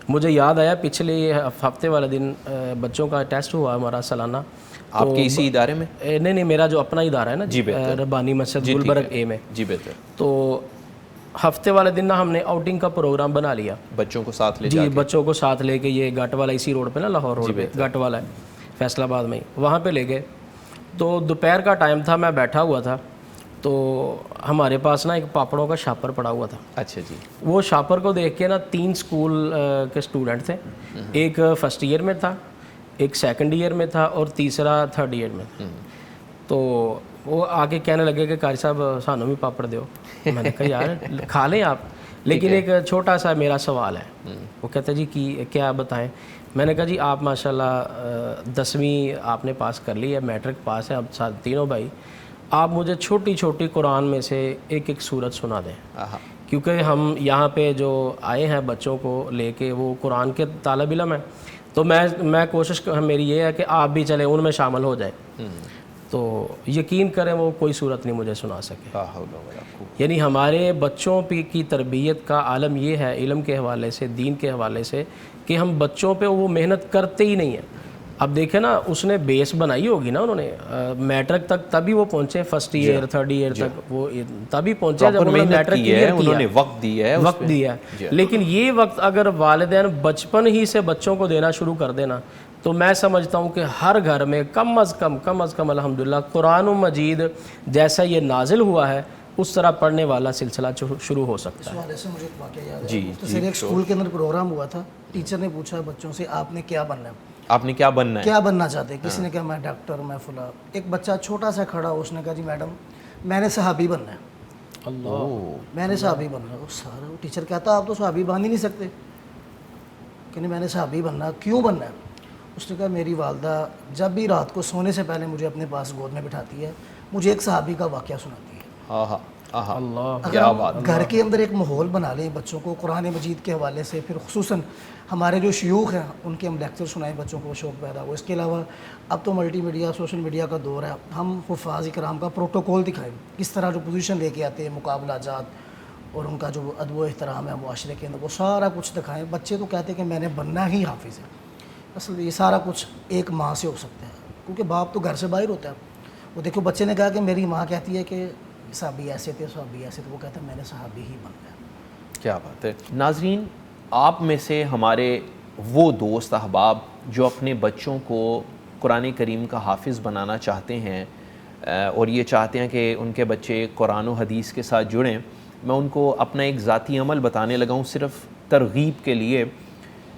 S2: مجھے یاد آیا پچھلے ہفتے والے دن بچوں کا ٹیسٹ ہوا ہمارا سالانہ.
S1: آپ کے اسی ادارے میں؟
S2: نہیں میرا جو اپنا ادارہ ہے نا,
S1: جی
S2: ربانی مسجد گلبرگ اے میں.
S1: جی بہتر.
S2: تو ہفتے والے دن نا ہم نے آؤٹنگ کا پروگرام بنا لیا,
S1: بچوں کو ساتھ لے
S2: جی بچوں کو ساتھ لے کے, یہ گٹ والا اسی روڈ پہ نا, لاہور روڈ پہ گٹ والا ہے, فیصل آباد میں ہی, وہاں پہ لے گئے. تو دوپہر کا ٹائم تھا, میں بیٹھا ہوا تھا, تو ہمارے پاس نا ایک پاپڑوں کا شاپر پڑا ہوا تھا.
S1: اچھا جی. وہ
S2: شاپر کو دیکھ کے نا 3 اسکول کے اسٹوڈنٹ تھے, ایک فرسٹ ایئر میں تھا, ایک سیکنڈ ایئر میں تھا, اور تیسرا تھرڈ ایئر میں تھا. تو وہ آگے کہنے لگے کہ قاری صاحب سانوں بھی پاپڑ دیو. میں نے کہا یار کھا لیں آپ, لیکن ایک چھوٹا سا میرا سوال ہے. وہ کہتے جی کیا بتائیں. میں نے کہا جی آپ ماشاءاللہ 10ویں آپ نے پاس کر لی ہے, میٹرک پاس ہے, اب تینوں بھائی, آپ مجھے چھوٹی چھوٹی قرآن میں سے ایک سورت سنا دیں, کیونکہ ہم یہاں پہ جو آئے ہیں بچوں کو لے کے وہ قرآن کے طالب علم ہیں. تو میں کوشش میری یہ ہے کہ آپ بھی چلیں ان میں شامل ہو جائیں. تو یقین کریں وہ کوئی صورت نہیں مجھے سنا سکے. یعنی ہمارے بچوں کی تربیت کا عالم یہ ہے علم کے حوالے سے, دین کے حوالے سے, کہ ہم بچوں پہ وہ محنت کرتے ہی نہیں ہیں. اب دیکھیں نا, اس نے بیس بنائی ہوگی نا, انہوں نے میٹرک تک تبھی وہ پہنچے, فرسٹ ایئر تھرڈ ایئر تک وہ تبھی پہنچے جب انہوں نے میٹرک کلیئر کیا,
S1: انہوں نے وقت دیا
S2: ہے. لیکن یہ وقت اگر والدین بچپن ہی سے بچوں کو دینا شروع کر دینا, تو میں سمجھتا ہوں کہ ہر گھر میں کم از کم الحمدللہ قرآن مجید جیسا یہ نازل ہوا ہے اس طرح پڑھنے والا سلسلہ شروع ہو سکتا ہے.
S3: اس سے مجھے ایک واقعہ یاد ہے. جی ایک اسکول کے اندر پروگرام ہوا تھا, ٹیچر نے پوچھا بچوں سے آپ نے کیا بننا ہے,
S1: آپ نے کیا بننا ہے,
S3: کیا بننا چاہتے ہیں. کسی نے کہا میں ڈاکٹر, میں فلاں. ایک بچہ چھوٹا سا کھڑا, اس نے کہا جی میڈم میں نے صحابی بننا ہے. اللہ, میں نے صحابی بننا ہے. سارا ٹیچر کہتا آپ تو صحابی بن ہی نہیں سکتے. کہ نہیں میں نے صحابی بننا. کیوں بننا ہے؟ اس نے کہا میری والدہ جب بھی رات کو سونے سے پہلے مجھے اپنے پاس گود میں بٹھاتی ہے, مجھے ایک صحابی کا واقعہ سناتی ہے. اگر ہم گھر کے اندر ایک ماحول بنا لیں بچوں کو قرآن مجید کے حوالے سے, پھر خصوصاً ہمارے جو شیوخ ہیں ان کے ہم لیکچر سنائیں, بچوں کو شوق پیدا ہو. اس کے علاوہ اب تو ملٹی میڈیا سوشل میڈیا کا دور ہے, ہم حفاظ کرام کا پروٹوکول دکھائیں, کس طرح جو پوزیشن لے کے آتے ہیں, مقابلہ جات اور ان کا جو ادب و احترام ہے معاشرے کے اندر, وہ سارا کچھ دکھائیں. بچے تو کہتے ہیں کہ میں نے بننا ہی حافظ ہے. اصل یہ سارا کچھ ایک ماں سے ہو سکتا ہے, کیونکہ باپ تو گھر سے باہر ہوتا ہے. وہ دیکھو بچے نے کہا کہ میری ماں کہتی ہے کہ صحابی ایسے تھے, صحابی ایسے تھے, وہ کہتا ہے میں نے صحابی ہی بننا ہے. کیا
S1: بات ہے. ناظرین, آپ میں سے ہمارے وہ دوست احباب جو اپنے بچوں کو قرآن کریم کا حافظ بنانا چاہتے ہیں اور یہ چاہتے ہیں کہ ان کے بچے قرآن و حدیث کے ساتھ جڑیں, میں ان کو اپنا ایک ذاتی عمل بتانے لگا ہوں صرف ترغیب کے لیے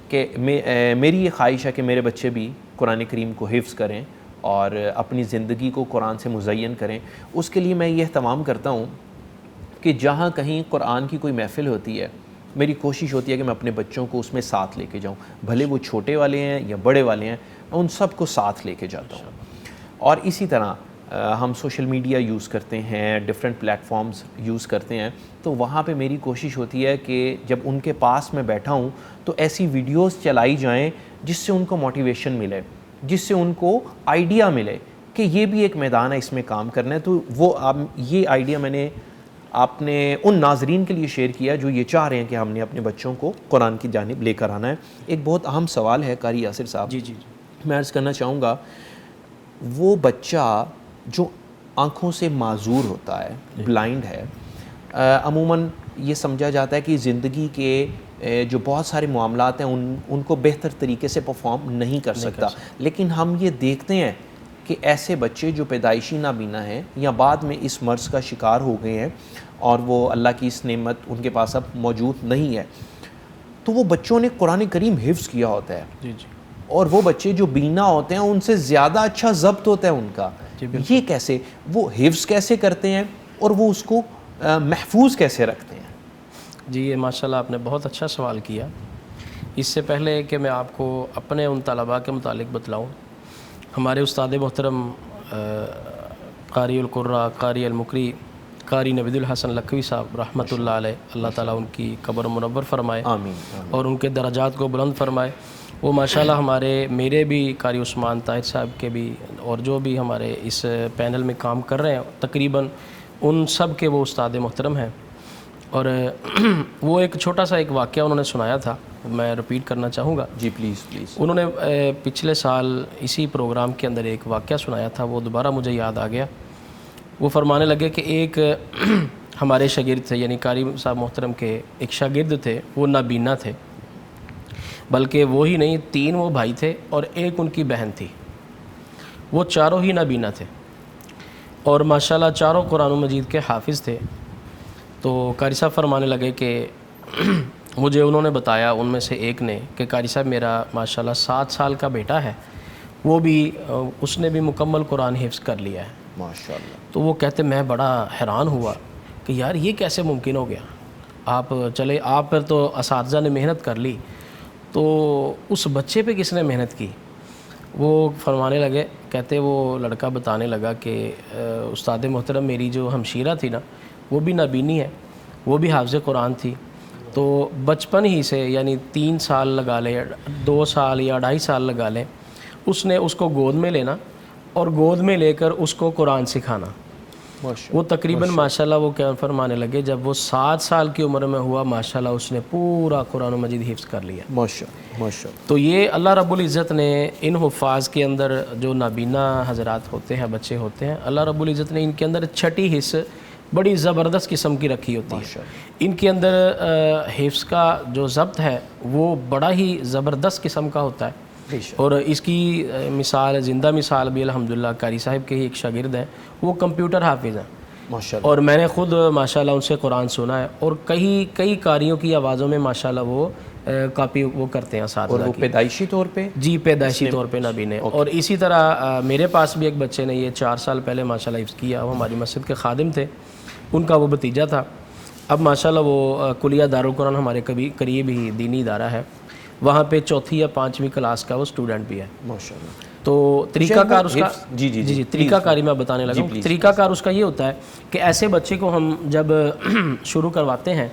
S1: کہ میری یہ خواہش ہے کہ میرے بچے بھی قرآن کریم کو حفظ کریں اور اپنی زندگی کو قرآن سے مزین کریں. اس کے لیے میں یہ اہتمام کرتا ہوں کہ جہاں کہیں قرآن کی کوئی محفل ہوتی ہے, میری کوشش ہوتی ہے کہ میں اپنے بچوں کو اس میں ساتھ لے کے جاؤں, بھلے وہ چھوٹے والے ہیں یا بڑے والے ہیں, میں ان سب کو ساتھ لے کے جاتا ہوں. اور اسی طرح ہم سوشل میڈیا یوز کرتے ہیں, ڈفرینٹ پلیٹ فارمز یوز کرتے ہیں, تو وہاں پہ میری کوشش ہوتی ہے کہ جب ان کے پاس میں بیٹھا ہوں تو ایسی ویڈیوز چلائی جائیں جس سے ان کو موٹیویشن ملے, جس سے ان کو آئیڈیا ملے کہ یہ بھی ایک میدان ہے, اس میں کام کرنا ہے. تو وہ یہ آئیڈیا میں نے آپ نے ان ناظرین کے لیے شیئر کیا جو یہ چاہ رہے ہیں کہ ہم نے اپنے بچوں کو قرآن کی جانب لے کر آنا ہے. ایک بہت اہم سوال ہے قاری یاسر صاحب.
S2: جی جی
S1: میں عرض کرنا چاہوں گا وہ بچہ جو آنکھوں سے معذور ہوتا ہے, بلائنڈ ہے, عموماً یہ سمجھا جاتا ہے کہ زندگی کے جو بہت سارے معاملات ہیں ان کو بہتر طریقے سے پرفارم نہیں کر سکتا, لیکن ہم یہ دیکھتے ہیں کہ ایسے بچے جو پیدائشی نابینا ہیں یا بعد میں اس مرض کا شکار ہو گئے ہیں اور وہ اللہ کی اس نعمت ان کے پاس اب موجود نہیں ہے, تو وہ بچوں نے قرآن کریم حفظ کیا ہوتا ہے.
S2: جی جی
S1: اور وہ بچے جو بینا ہوتے ہیں ان سے زیادہ اچھا ضبط ہوتا ہے ان کا. یہ کیسے, وہ حفظ کیسے کرتے ہیں اور وہ اس کو محفوظ کیسے رکھتے ہیں؟
S2: جی یہ ماشاءاللہ آپ نے بہت اچھا سوال کیا. اس سے پہلے کہ میں آپ کو اپنے ان طلباء کے متعلق بتلاؤں, ہمارے استاد محترم قاری القراء قاری المقری قاری نوید الحسن لکھوی صاحب رحمۃ اللہ علیہ, اللہ تعالیٰ ان کی قبر منور فرمائے
S1: آمین
S2: اور ان کے درجات کو بلند فرمائے. وہ ماشاءاللہ میرے بھی قاری عثمان طاہر صاحب کے بھی اور جو بھی ہمارے اس پینل میں کام کر رہے ہیں تقریباً ان سب کے وہ استاد محترم ہیں. اور وہ ایک چھوٹا سا ایک واقعہ انہوں نے سنایا تھا, میں رپیٹ کرنا چاہوں گا.
S1: جی پلیز پلیز.
S2: انہوں نے پچھلے سال اسی پروگرام کے اندر ایک واقعہ سنایا تھا, وہ دوبارہ مجھے یاد آ گیا. وہ فرمانے لگے کہ ایک ہمارے شاگرد تھے, یعنی قاری صاحب محترم کے ایک شاگرد تھے, وہ نابینا تھے, بلکہ وہی نہیں 3 وہ بھائی تھے اور ایک ان کی بہن تھی. وہ چاروں ہی نابینا تھے اور ماشاءاللہ چاروں قرآن مجید کے حافظ تھے. تو قاری صاحب فرمانے لگے کہ مجھے انہوں نے بتایا ان میں سے ایک نے کہ قاری صاحب میرا ماشاءاللہ 7 سال کا بیٹا ہے, وہ بھی اس نے بھی مکمل قرآن حفظ کر لیا ہے
S1: ماشاءاللہ.
S2: تو وہ کہتے میں بڑا حیران ہوا کہ یار یہ کیسے ممکن ہو گیا. آپ پر تو اساتذہ نے محنت کر لی, تو اس بچے پہ کس نے محنت کی؟ وہ فرمانے لگے, کہتے وہ لڑکا بتانے لگا کہ استاد محترم میری جو ہمشیرہ تھی نا وہ بھی نابینی ہے, وہ بھی حافظ قرآن تھی. تو بچپن ہی سے یعنی 3 سال لگا لیں, 2 سال یا 2.5 سال لگا لیں, اس نے اس کو گود میں لینا اور گود میں لے کر اس کو قرآن سکھانا. وہ تقریباً ماشاءاللہ وہ کیا فرمانے لگے جب وہ 7 سال کی عمر میں ہوا ماشاءاللہ اس نے پورا قرآن مجید حفظ کر لیا.
S1: ماشاءاللہ.
S2: تو یہ اللہ رب العزت نے ان حفاظ کے اندر جو نابینا حضرات ہوتے ہیں, بچے ہوتے ہیں, اللہ رب العزت نے ان کے اندر چھٹی حص بڑی زبردست قسم کی رکھی ہوتی ہے. ان کے اندر حفظ کا جو ضبط ہے وہ بڑا ہی زبردست قسم کا ہوتا ہے. اور اس کی مثال, زندہ مثال بھی الحمدللہ قاری صاحب کے ہی ایک شاگرد ہیں, وہ کمپیوٹر حافظ ہیں
S1: ماشاءاللہ.
S2: اور میں نے خود ماشاءاللہ ان سے قرآن سنا ہے اور کئی قاریوں کی آوازوں میں ماشاءاللہ وہ کاپی وہ کرتے ہیں اساتذہ کی.
S1: اور وہ پیدائشی طور پہ؟
S2: جی پیدائشی طور پہ نابینا. اور اسی طرح میرے پاس بھی ایک بچے نے یہ 4 سال پہلے ماشاءاللہ حفظ کیا, وہ ہماری مسجد کے خادم تھے, ان کا وہ بھتیجا تھا. اب ماشاءاللہ وہ کلیہ دارالقرآن ہمارے قریب ہی دینی ادارہ ہے, وہاں پہ 4 یا 5ویں کلاس کا وہ اسٹوڈنٹ بھی ہے
S1: ماشاءاللہ.
S2: تو طریقہ کار اس کا
S1: جی
S2: طریقہ کاری میں بتانے لگا ہوں. طریقہ کار اس کا یہ ہوتا ہے کہ ایسے بچے کو ہم جب شروع کرواتے ہیں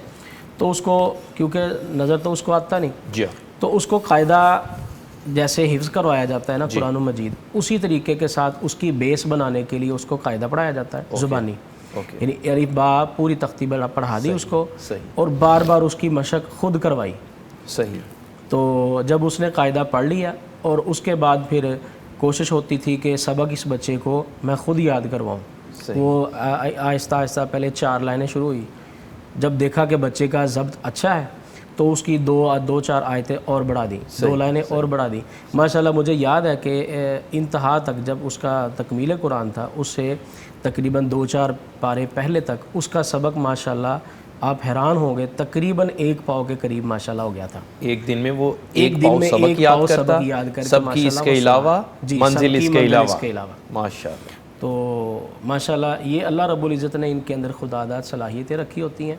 S2: تو اس کو, کیونکہ نظر تو اس کو آتا نہیں,
S1: جی
S2: تو اس کو قاعدہ جیسے حفظ کروایا جاتا ہے نا قرآن مجید, اسی طریقے کے ساتھ اس کی بیس بنانے کے لیے اس کو قاعدہ پڑھایا جاتا ہے زبانی. یعنی الف با پوری تختی پڑھا دی اس کو, اور بار بار اس کی مشق خود کروائی.
S1: صحیح.
S2: تو جب اس نے قاعدہ پڑھ لیا اور اس کے بعد پھر کوشش ہوتی تھی کہ سبق اس بچے کو میں خود یاد کرواؤں. وہ آہستہ آہستہ پہلے 4 لائنیں شروع ہوئی, جب دیکھا کہ بچے کا ضبط اچھا ہے تو اس کی 2-4 آیتیں اور بڑھا دی, 2 لائنیں اور بڑھا دی. ماشاءاللہ مجھے یاد ہے کہ انتہا تک جب اس کا تکمیل قرآن تھا, اس سے تقریباً 2-4 پارے پہلے تک اس کا سبق ماشاءاللہ آپ حیران ہوں گے تقریباً 1 پاؤ کے قریب ماشاءاللہ ہو گیا تھا.
S1: ایک دن میں وہ 1 پاؤ سبق یاد کرتا, سب کی اس کے علاوہ, منزل اس کے علاوہ. ماشاءاللہ.
S2: تو ماشاءاللہ یہ اللہ رب العزت نے ان کے اندر خداداد صلاحیتیں رکھی ہوتی ہیں.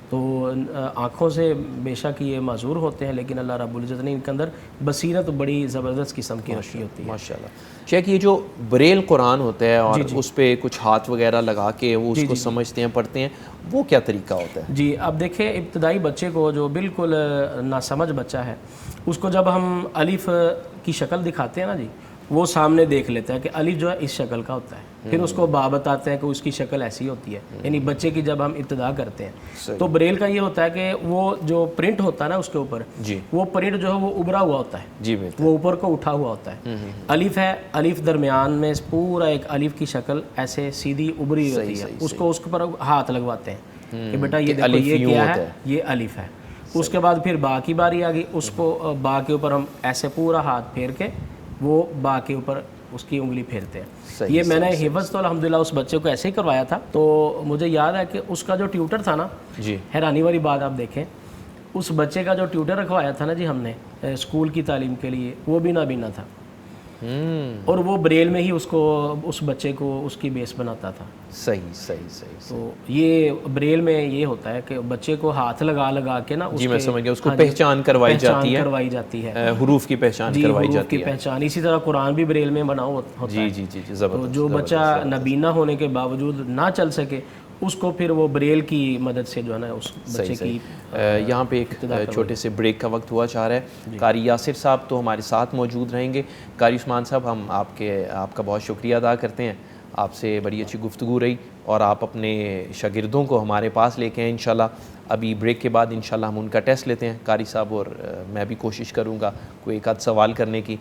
S2: تو آنکھوں سے بے شک یہ معذور ہوتے ہیں, لیکن اللہ رب العزت نے ان کے اندر بصیرت بڑی زبردست قسم کی رکھی ہوتی ہے.
S1: ماشاءاللہ. شیخ یہ جو بریل قرآن ہوتا ہے اور اس پہ کچھ ہاتھ وغیرہ لگا کے وہ اس کو سمجھتے ہیں, پڑھتے ہیں, وہ کیا طریقہ ہوتا ہے؟
S2: جی اب دیکھیں, ابتدائی بچے کو جو بالکل ناسمجھ بچہ ہے, اس کو جب ہم الف کی شکل دکھاتے ہیں نا جی, وہ سامنے دیکھ لیتا ہے کہ الف جو ہے اس شکل کا ہوتا ہے، پھر اس کو با بتاتے ہیں کہ اس کی شکل ایسی ہوتی ہے، یعنی بچے کی جب ہم ابتدا کرتے ہیں تو بریل کا یہ ہوتا ہے کہ وہ جو پرنٹ ہوتا ہے نا اس کے اوپر، وہ پرنٹ جو ہے وہ ابھرا ہوا ہوتا ہے، وہ اوپر کو اٹھا ہوا ہوتا ہے۔ الف ہے، الف درمیان میں پورا ایک الف کی شکل ایسے سیدھی ابھری ہوتی ہے، اس کو اس پر ہاتھ لگواتے ہیں کہ بیٹا یہ دیکھو یہ کیا ہے، یہ الف ہے۔ اس کے بعد پھر با کی باری آ گئی، اس کو با کے اوپر ہم ایسے پورا ہاتھ پھیر کے وہ با کے اوپر اس کی انگلی پھیرتے ہیں۔ یہ میں نے حفظ تو الحمدللہ اس بچے کو ایسے ہی کروایا تھا، تو مجھے یاد ہے کہ اس کا جو ٹیوٹر تھا نا، حیرانی والی بات آپ دیکھیں، اس بچے کا جو ٹیوٹر رکھوایا تھا نا جی ہم نے اسکول کی تعلیم کے لیے، وہ بھی نابینا تھا، اور وہ بریل میں ہی اس کو اس بچے کو اس کی بیس بناتا تھا۔
S1: صحیح۔
S2: تو یہ بریل میں یہ ہوتا ہے کہ بچے کو ہاتھ لگا کے نا
S1: میں سمجھ گیا، اس کو پہچان کروائی جاتی ہے، حروف کی پہچان کروائی جاتی ہے،
S2: پہچان۔ اسی طرح قرآن بھی بریل میں بنا ہوتا ہے۔
S1: جی زبردست۔
S2: تو جو بچہ نابینا ہونے کے باوجود نہ چل سکے، اس کو پھر وہ بریل کی مدد سے جو ہے نا اس بچے کی۔
S1: یہاں پہ ایک چھوٹے سے بریک کا وقت ہوا چاہ رہا ہے۔ قاری یاسر صاحب تو ہمارے ساتھ موجود رہیں گے۔ قاری عثمان صاحب، ہم آپ کا بہت شکریہ ادا کرتے ہیں، آپ سے بڑی اچھی گفتگو رہی، اور آپ اپنے شاگردوں کو ہمارے پاس لے کے آئیں انشاءاللہ۔ ابھی بریک کے بعد انشاءاللہ ہم ان کا ٹیسٹ لیتے ہیں قاری صاحب، اور میں بھی کوشش کروں گا کوئی ایک آدھ سوال کرنے کی۔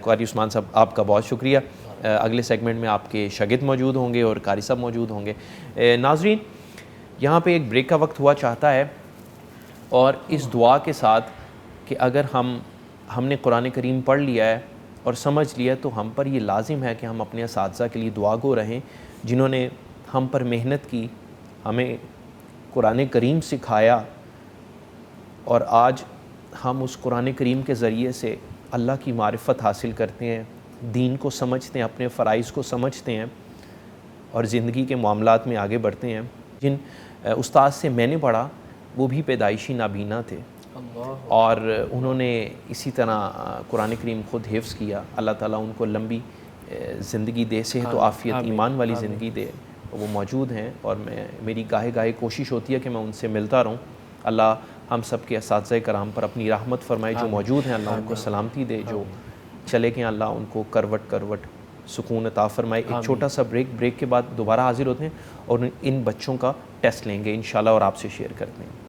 S1: قاری عثمان صاحب آپ کا بہت شکریہ۔ اگلے سیگمنٹ میں آپ کے شاگرد موجود ہوں گے اور قاری صاحب موجود ہوں گے۔ ناظرین، یہاں پہ ایک بریک کا وقت ہوا چاہتا ہے، اور اس دعا کے ساتھ کہ اگر ہم نے قرآن کریم پڑھ لیا ہے اور سمجھ لیا، تو ہم پر یہ لازم ہے کہ ہم اپنے اساتذہ کے لیے دعا گو رہیں، جنہوں نے ہم پر محنت کی، ہمیں قرآن کریم سکھایا، اور آج ہم اس قرآن کریم کے ذریعے سے اللہ کی معرفت حاصل کرتے ہیں، دین کو سمجھتے ہیں، اپنے فرائض کو سمجھتے ہیں، اور زندگی کے معاملات میں آگے بڑھتے ہیں۔ جن استاد سے میں نے پڑھا وہ بھی پیدائشی نابینا تھے، اور انہوں نے اسی طرح قرآن کریم خود حفظ کیا۔ اللہ تعالیٰ ان کو لمبی زندگی دے، صحت و عافیت، ایمان والی زندگی دے۔ وہ موجود ہیں، اور میری گاہے کوشش ہوتی ہے کہ میں ان سے ملتا رہوں۔ اللہ ہم سب کے اساتذہ کرام پر اپنی رحمت فرمائے، جو موجود ہیں اللہ ان کو سلامتی دے، جو چلے گئے اللہ ان کو کروٹ سکون عطا فرمائے۔ ایک چھوٹا سا بریک کے بعد دوبارہ حاضر ہوتے ہیں، اور ان بچوں کا ٹیسٹ لیں گے انشاءاللہ، اور آپ سے شیئر کرتے ہیں۔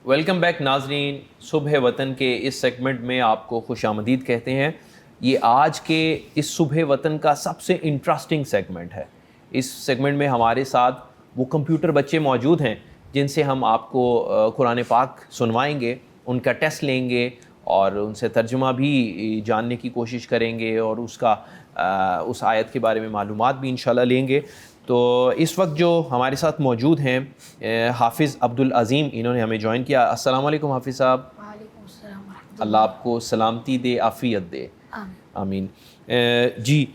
S1: ویلکم بیک ناظرین، صبح وطن کے اس سیگمنٹ میں آپ کو خوش آمدید کہتے ہیں۔ یہ آج کے اس صبح وطن کا سب سے انٹرسٹنگ سیگمنٹ ہے۔ اس سیگمنٹ میں ہمارے ساتھ وہ کمپیوٹر بچے موجود ہیں جن سے ہم آپ کو قرآن پاک سنوائیں گے، ان کا ٹیسٹ لیں گے، اور ان سے ترجمہ بھی جاننے کی کوشش کریں گے، اور اس آیت کے بارے میں معلومات بھی انشاءاللہ لیں گے۔ تو اس وقت جو ہمارے ساتھ موجود ہیں حافظ عبدالعظیم، انہوں نے ہمیں جوائن کیا۔ السلام علیکم حافظ صاحب۔
S4: وعلیکم السلام۔
S1: اللہ آپ کو سلامتی دے، عافیت دے، آمین۔ جی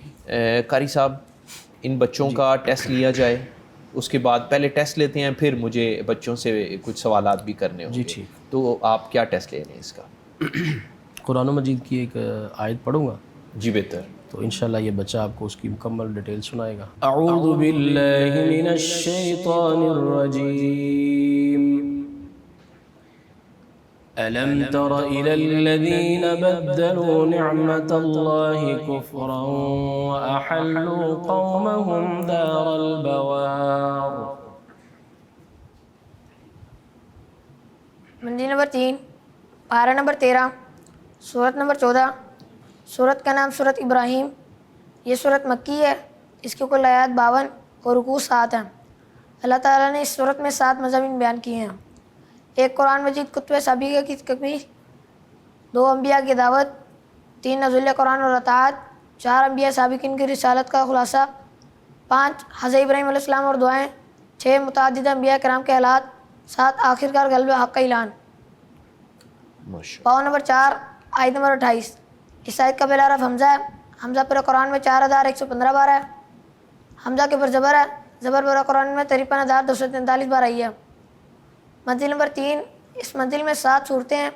S1: قاری صاحب، ان بچوں کا ٹیسٹ لیا جائے، اس کے بعد پہلے ٹیسٹ لیتے ہیں، پھر مجھے بچوں سے کچھ سوالات بھی کرنے ہوں گے۔
S2: ٹھیک۔
S1: تو آپ کیا ٹیسٹ لے رہے ہیں اس کا؟
S2: قرآن مجید کی ایک آیت پڑھوں گا،
S1: جی بہتر۔
S2: تو انشاءاللہ یہ بچہ آپ کو اس کی مکمل ڈیٹیل سنائے گا۔ اعوذ باللہ من الشیطان الرجیم، ألم تر إلى الذين بدلوا نعمة الله كفرا وأحلوا قومهم دار البوار۔
S4: منزل نمبر 3، پارہ نمبر 13، سورت نمبر 14۔ سورت کا نام سورت ابراہیم۔ یہ سورت مکی ہے، اس کی کل آیات 52 اور رکوع 7 ہیں۔ اللہ تعالیٰ نے اس سورت میں 7 مضامین بیان کیے ہیں۔ ایک قرآن مجید کتب سابقہ کی تکمیل، 2 انبیاء کی دعوت، 3 نزول قرآن اور اطاعت، 4 انبیاء سابقین کی رسالت کا خلاصہ، 5 حضرت ابراہیم علیہ السلام اور دعائیں، 6 متعدد انبیاء کرام کے حالات، 7 آخرکار غلبہ حق کا اعلان۔ باب نمبر 4، آیت نمبر 28۔ اس آیت کا پہلا حرف حمزہ ہے، حمزہ پر قرآن میں 4115 بار ہے. حمزہ کے اوپر زبر ہے. زبر پر قرآن میں 53,243 بار آئی ہے. منزل نمبر 3. اس منزل میں 7 صورتیں ہیں،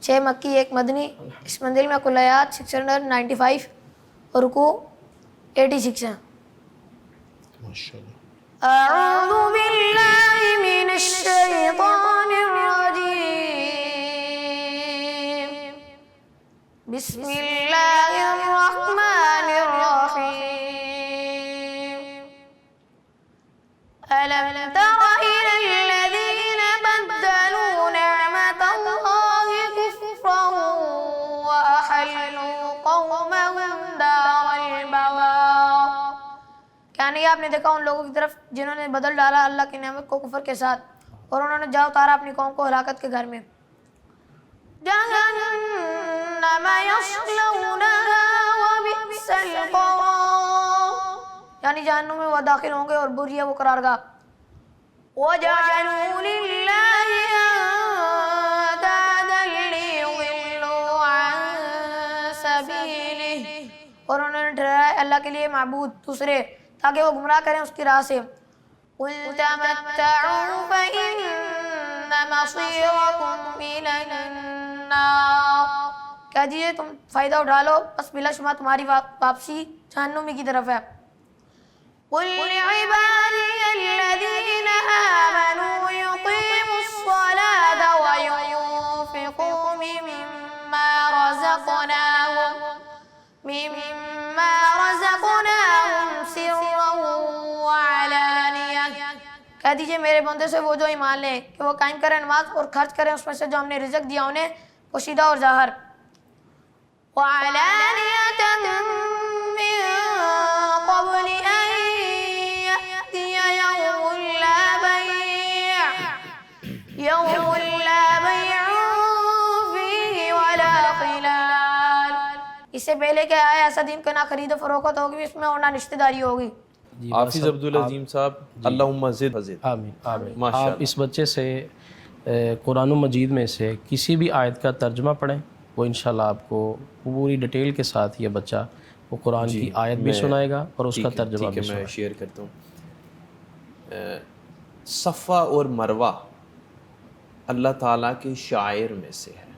S4: 6 مکی 1 مدنی. اس منزل میں کل آیات 695 اور رکوع 86 ہیں. اعوذ باللہ من الشیطان الرجیم. بسم اللہ الرحمن الرحیم. ألم تر إلى الذين بدلوا نعمة الله كفرا وأحلوا قومهم دار البوار. کیا نہیں آپ نے دیکھا ان لوگوں کی طرف جنہوں نے بدل ڈالا اللہ کی نعمت کو کفر کے ساتھ اور انہوں نے جا اتارا اپنی قوم کو ہلاکت کے گھر میں. جہنم یصلونها وبئس القرار، یعنی جہنم میں وہ داخل ہوں گے اور بری ہے وہ قرارگاہ. وَجَعَلُوا لِلَّهِ أَندَادًا لِيُضِلُّوا عَن سَبِيلِهِ، اور انہوں نے ٹھہرایا اللہ کے لیے معبود دوسرے تاکہ وہ گمراہ کریں اس کی راہ سے. قُلْ تَمَتَّعُوا فَإِنَّ مَصِيرَكُمْ إِلَى النَّارِ، کہہ دیجئے تم فائدہ اٹھا لو بس بلا شبہ تمہاری واپسی جہنم کی طرف ہے. قُلْ لِعِبَادِيَ الَّذِينَ آمَنُوا يُقِيمُوا الصَّلَاةَ وَيُنْفِقُوا مِمَّا رَزَقْنَاهُمْ سِرًّا وَعَلَانِيَةً، کہہ دیجئے میرے بندے سے وہ جو ایمان لیں کہ وہ قائم کریں نماز اور خرچ کریں اس میں سے جو ہم نے رزق دیا انہیں پوشیدہ اور ظاہر. وَعَلَانِيَةً مِّن قَبْلِ أَن يَأْتِيَ يَوْمٌ لَا بَيْعٌ فِيهِ وَلَا خِلَالٌ، اس سے پہلے کہ آئے ایسا دن کہ نہ خرید و فروخت ہوگی اس میں اور نہ رشتہ داری ہوگی.
S1: حافظ عبدالعظیم صاحب اللہم زد فزد.
S2: آمین آمین. آپ اس بچے سے قرآن مجید میں سے کسی بھی آیت کا ترجمہ پڑھیں، وہ انشاءاللہ آپ کو پوری ڈیٹیل کے ساتھ یہ بچہ وہ قرآن کی آیت بھی سنائے گا اور اس کا ترجمہ بھی
S1: میں شیئر کرتا ہوں. صفا اور مروہ اللہ تعالیٰ کے شاعر میں سے ہے.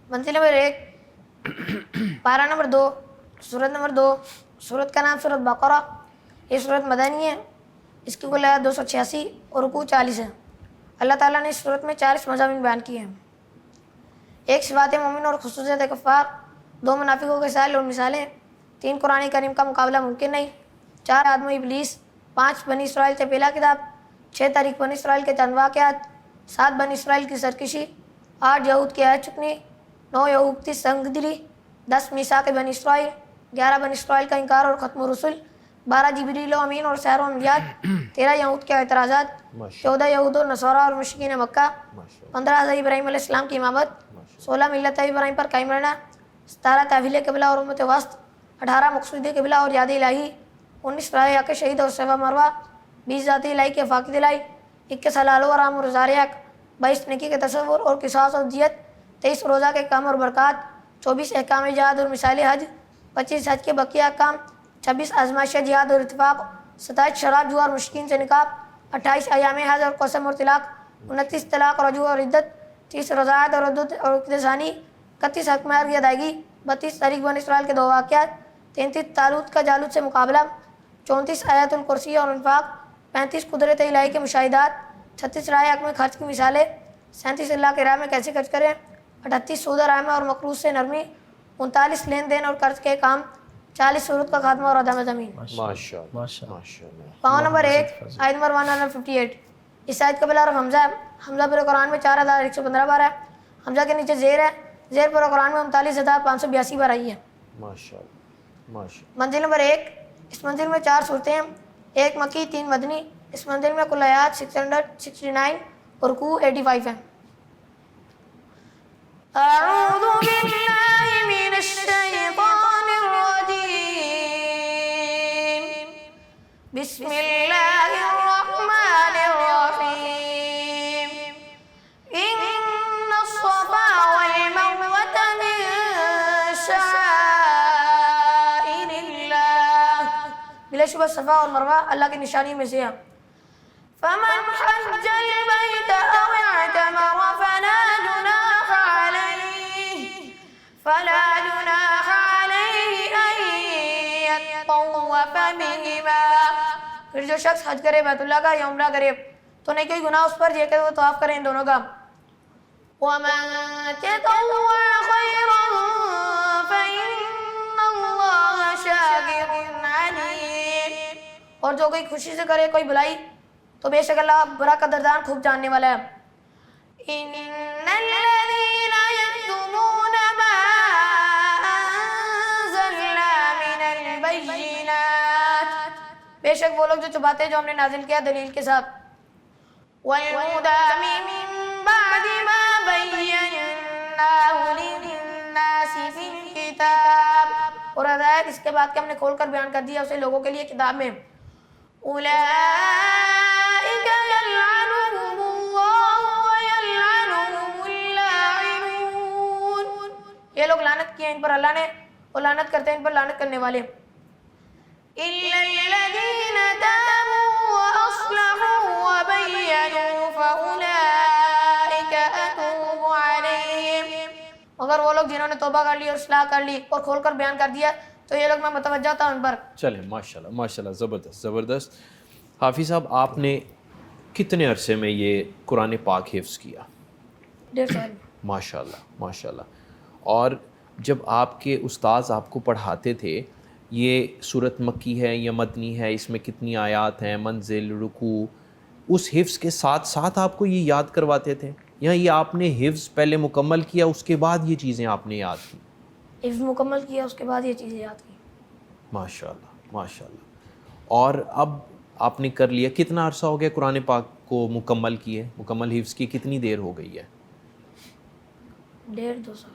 S4: منزل نمبر 1. پارہ نمبر 2. سورت نمبر 2. سورت کا نام سورت بقرہ. یہ سورت مدنی ہے. اس کی کل آیات 286 اور رکوع 40 ہے. اللہ تعالیٰ نے اس سورت میں 40 مضامین بیان کیے ہیں. 1 صفات مومن اور خصوصیت کفار. 2 منافقوں کے سائل اور مثالیں. 3 قرآن کریم کا مقابلہ ممکن نہیں. 4 آدم و ابلیس. 5 بنی اسرائیل سے پہلا کتاب. 6 تاریخ بنی اسرائیل کے چند واقعات. 7 بنی اسرائیل کی سرکشی. 8 یہود کی عہد چکنی. 9 یہود کی سنگ دلی. 10 میثاق بنی اسرائیل. 11 بنی اسرائیل کا انکار اور ختم رسل. 12 جبریل و امین اور سحر و عملیات. 13 یہود کے اعتراضات. 14 یہود و نصارہ اور مشرکین مکہ. 15 حضرت ابراہیم علیہ السلام کی امامت. 16 ملت ابراہیم پر قائم رہنا. 17 تحویل قبلہ اور امت وسط. 18 مقصود قبلہ اور یاد الہی. 19 راہ حق شہید اور صفا مروہ. 20 ذات الہی کے افاقی دلائی. 21 حلال و حرام اور رضا حق. 22 نیکی کے تصور اور قصاص اور دیت. 23 روزہ کے کام اور برکات. 24 احکام جہاد اور مثال حج. 25 حج کے بقیہ احکام. 26 آزمائش جہاد اور اتفاق. 27 شراب جوا اور مشکین سے نکاب. 28 ایام حج اور قسم اور طلاق. 29 طلاق رجوع اور عدت. 30 رضاعت اور عدت اور عقد ثانی. 31 حق مہر کی ادائیگی. 32 تاریخ بن اسرائیل کے 2 واقعات. 33 طالوت کا جالوت سے مقابلہ. 34 آیات الکرسی اور انفاق. 35 قدرت الہی کے مشاہدات. 36 راہ حق میں خرچ کی مثالیں. 37 اللہ کے راہ میں کیسے خرچ کریں. 38 سود رحمہ اور مقروض سے نرمی. 39 لین دین اور قرض کے کام. 40 سورت کا خاتمہ اور عدم زمین.
S2: ماشاءاللہ.
S4: پاؤں نمبر 1 آیت نمبر 158. اس آیت کا بلا حرف حمزہ ہے. حمزہ پر قرآن میں 4115 بار ہے. حمزہ کے نیچے زیر ہے. زیر پر قرآن میں 39,582 بار آئی ہے. منزل نمبر 1. اس منزل میں 4 صورتیں ہیں. 1 مکی 3 مدنی. اس منزل میں کل آیات 669 اور رکوع 85 ہیں. اعوذ باللہ من الشیطان الرجیم. بسم اللہ الرحمن الرحیم. ان الصفا والمروة من شعائر بے شبہ صفا اور مروہ اللہ کی نشانیوں میں سے ہے. فمن حج البيت أو اعتمر فلا جناح عليه أن يطوف بهما. پھر جو شخص حج کرے بیت اللہ کا یا عمرہ کرے تو نہیں کوئی گناہ اس پر یہ کہ وہ طواف کریں ان دونوں کا. وَمَن تَطَوَّعَ خَيْرًا فَإِنَّ اللَّهَ شَاكِرٌ عَلِيمٌ. اور جو کوئی خوشی سے کرے کوئی بھلائی تو بے شک اللہ برا قدردان خوب جاننے والا ہے. إِنَّ الَّذِينَ يَكْتُمُونَ مَا أَنزَلْنَا مِنَ الْبَيِّنَاتِ. بے شک وہ لوگ جو چھپاتے ہیں جو ہم نے نازل کیا دلیل کے ساتھ. وَالْهُدَى مِن بَعْدِ مَا بَيَّنَّاهُ لِلنَّاسِ فِي الْكِتَابِ. اور ہدایت اس کے بعد کہ ہم نے کھول کر بیان کر دیا اسے لوگوں کے لیے کتاب میں. أُولَئِكَ يَلْعَنُهُمُ اللَّهُ وَيَلْعَنُهُمُ اللَّاعِنُونَ. یہ لوگ لعنت کیے ان پر اللہ نے اور لعنت کرتے ہیں ان پر لعنت کرنے والے. إِلَّا الَّذِينَ تَابُوا وَأَصْلَحُوا وَبَيَّنُوا فَأُولَئِكَ أَتُوبُ عَلَيْهِمْ. مگر وہ لوگ جنہوں نے توبہ کر لی اور اصلاح کر لی اور کھول کر بیان کر دیا تو یہ لوگ میں متوجہ تھا ان پر.
S1: چلیں ماشاءاللہ ماشاءاللہ، زبردست زبردست. حافظ صاحب آپ نے کتنے عرصے میں یہ قرآن پاک حفظ کیا؟
S4: 1.5 سال.
S1: ماشاءاللہ ماشاءاللہ. اور جب آپ کے استاذ آپ کو پڑھاتے تھے یہ صورت مکی ہے یا مدنی ہے، اس میں کتنی آیات ہیں، منزل، رکوع، اس حفظ کے ساتھ ساتھ آپ کو یہ یاد کرواتے تھے یا یہ آپ نے حفظ پہلے مکمل کیا اس کے بعد یہ چیزیں آپ نے یاد کی؟
S4: حفظ مکمل کیا اس کے بعد یہ چیزیں یاد کی.
S1: ماشاءاللہ ماشاءاللہ. اور اب آپ نے کر لیا، کتنا عرصہ ہو گیا قرآن پاک کو مکمل کیے، مکمل حفظ کی کتنی دیر ہو گئی ہے؟
S4: 1.5-2 سال.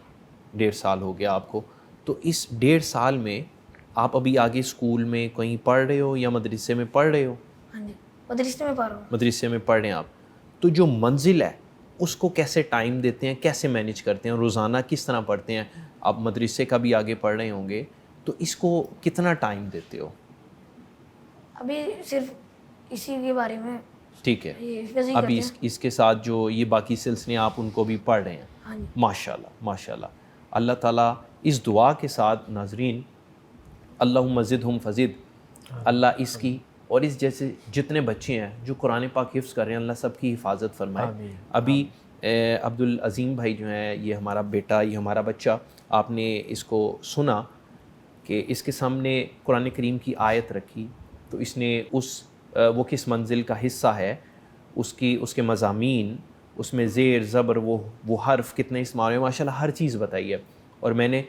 S1: 1.5 سال ہو گیا آپ کو. تو اس 1.5 سال میں آپ ابھی آگے اسکول میں کہیں پڑھ رہے ہو یا مدرسے میں پڑھ رہے ہو؟
S4: ہاں جی مدرسے میں پڑھ رہا ہوں.
S1: مدرسے میں پڑھ رہے ہیں آپ. تو جو منزل ہے اس کو کیسے ٹائم دیتے ہیں، کیسے مینیج کرتے ہیں، روزانہ کس طرح پڑھتے ہیں؟ آپ مدرسے کا بھی آگے پڑھ رہے ہوں گے تو اس کو کتنا ٹائم دیتے ہو؟
S4: ابھی صرف اسی کے بارے میں.
S1: ٹھیک ہے،
S4: یہ حفظ ہی
S1: ابھی
S4: کرتے ہیں.
S1: اس کے ساتھ جو یہ باقی سلسلے آپ ان کو بھی پڑھ رہے ہیں.
S4: ہاں جی.
S1: ماشاءاللہ ماشاءاللہ. اللہ تعالیٰ اس دعا کے ساتھ ناظرین اللہم زدہم فزد، اللہ اس کی اور اس جیسے جتنے بچے ہیں جو قرآن پاک حفظ کر رہے ہیں اللہ سب کی حفاظت فرمائے. ابھی عبدالعظیم بھائی جو ہیں، یہ ہمارا بیٹا، یہ ہمارا بچہ، آپ نے اس کو سنا کہ اس کے سامنے قرآن کریم کی آیت رکھی تو اس نے وہ کس منزل کا حصہ ہے، اس کے مضامین، اس میں زیر زبر وہ حرف کتنے استعمال ہوئے، ماشاءاللہ ہر چیز بتائی ہے. اور میں نے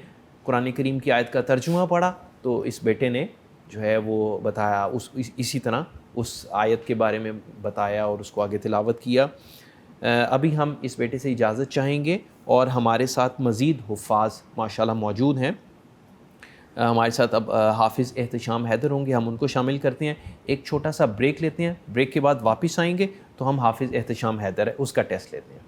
S1: قرآن کریم کی آیت کا ترجمہ پڑھا تو اس بیٹے نے جو ہے وہ بتایا اسی طرح اس آیت کے بارے میں بتایا اور اس کو آگے تلاوت کیا. ابھی ہم اس بیٹے سے اجازت چاہیں گے اور ہمارے ساتھ مزید حفاظ ماشاءاللہ موجود ہیں. ہمارے ساتھ اب حافظ احتشام حیدر ہوں گے، ہم ان کو شامل کرتے ہیں. ایک چھوٹا سا بریک لیتے ہیں، بریک کے بعد واپس آئیں گے تو ہم حافظ احتشام حیدر ہے اس کا ٹیسٹ لیتے ہیں.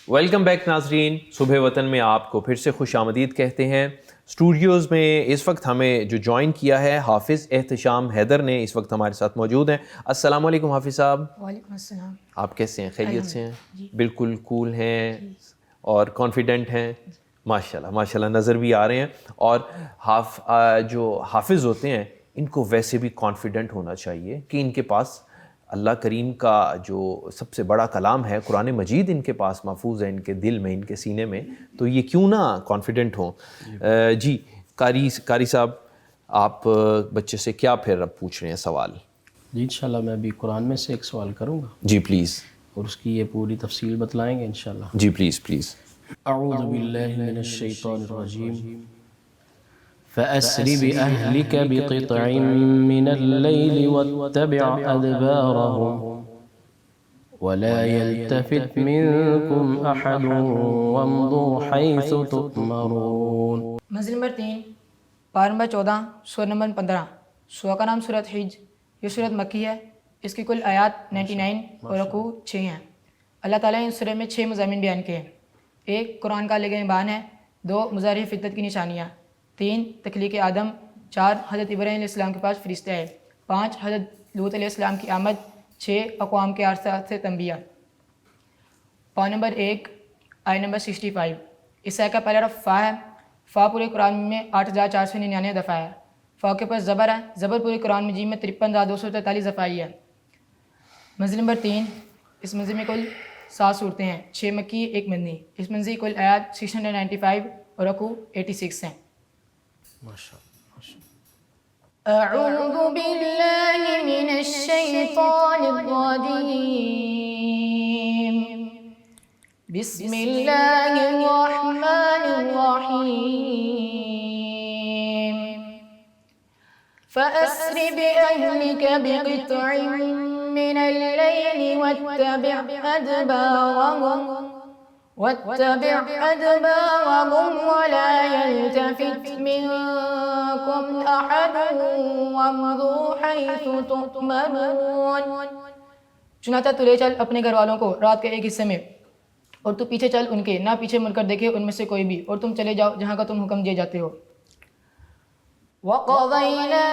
S1: ویلکم بیک ناظرین، صبح وطن میں آپ کو پھر سے خوش آمدید کہتے ہیں. اسٹوڈیوز میں اس وقت ہمیں جو جوائن کیا ہے حافظ احتشام حیدر نے، اس وقت ہمارے ساتھ موجود ہیں. السلام علیکم حافظ صاحب.
S4: وعلیکم السلام.
S1: آپ کیسے ہیں؟ خیریت سے ہیں؟ بالکل کول ہیں اور کانفیڈنٹ ہیں ماشاءاللہ ماشاءاللہ، نظر بھی آ رہے ہیں. اور جو حافظ ہوتے ہیں ان کو ویسے بھی کانفیڈنٹ ہونا چاہیے کہ ان کے پاس اللہ کریم کا جو سب سے بڑا کلام ہے قرآن مجید ان کے پاس محفوظ ہے، ان کے دل میں، ان کے سینے میں، تو یہ کیوں نہ کانفیڈنٹ ہوں۔ جی قاری صاحب، آپ بچے سے کیا پھر اب پوچھ رہے ہیں سوال؟
S2: جی انشاءاللہ میں ابھی قرآن میں سے ایک سوال کروں گا
S1: جی پلیز۔
S2: اور اس کی یہ پوری تفصیل بتلائیں گے انشاءاللہ۔
S1: جی پلیز پلیز۔
S2: اعوذ باللہ من الشیطان الرجیم فأسر بأهلك بقطع من الليل واتبع أدبارهم ولا يلتفت منكم أحد وامضوا حيث تؤمرون۔
S5: منزل نمبر 3، پارہ نمبر 14، سورہ نمبر 15۔ سورہ کا نام سورۃ حج، یہ سورۃ مکی ہے، اس کی کل آیات 99 اور رکوع 6 ہیں۔ اللہ تعالیٰ نے اس سورہ میں 6 مضامین بیان کیے ہیں۔ 1 قرآن کا لگے بان ہے، 2 مظاہر فطرت کی نشانیاں، 3 تخلیق آدم، 4 حضرت ابراہیم علیہ السلام کے پاس فرشتہ ہے، 5 حضرت لوط علیہ السلام کی آمد، 6 اقوام کے عرصہ سے تنبیہ۔ پا نمبر 1 آیت نمبر 65۔ اس آیت کا پہلا حرف فا ہے۔ فا پورے قرآن میں 8499 دفعہ ہے۔ فا کے پاس زبر ہے، زبر پورے قرآن مجید میں 53243 دفعہ آئی ہے۔ منزل نمبر 3، اس منزل میں کل 7 صورتیں ہیں، 6 مکی 1 مدنی۔ اس منزل کی کل آیات 695 اور رکوع 86 ہیں۔
S4: أعوذ بالله من الشيطان الرجيم بسم الله الرحمن الرحيم فأسر بأهلك بقطع من الليل واتبع أدبارهم ولا يلتفت منكم أحد وامضوا حيث تؤمرون۔ چنانچہ تو لے چل اپنے گھر والوں کو رات کے ایک حصے میں، اور تو پیچھے چل ان کے، نہ پیچھے مڑ کر دیکھے ان میں سے کوئی بھی، اور تم چلے جاؤ جہاں کا تم حکم دیے جاتے ہو۔ وَقَضَيْنَا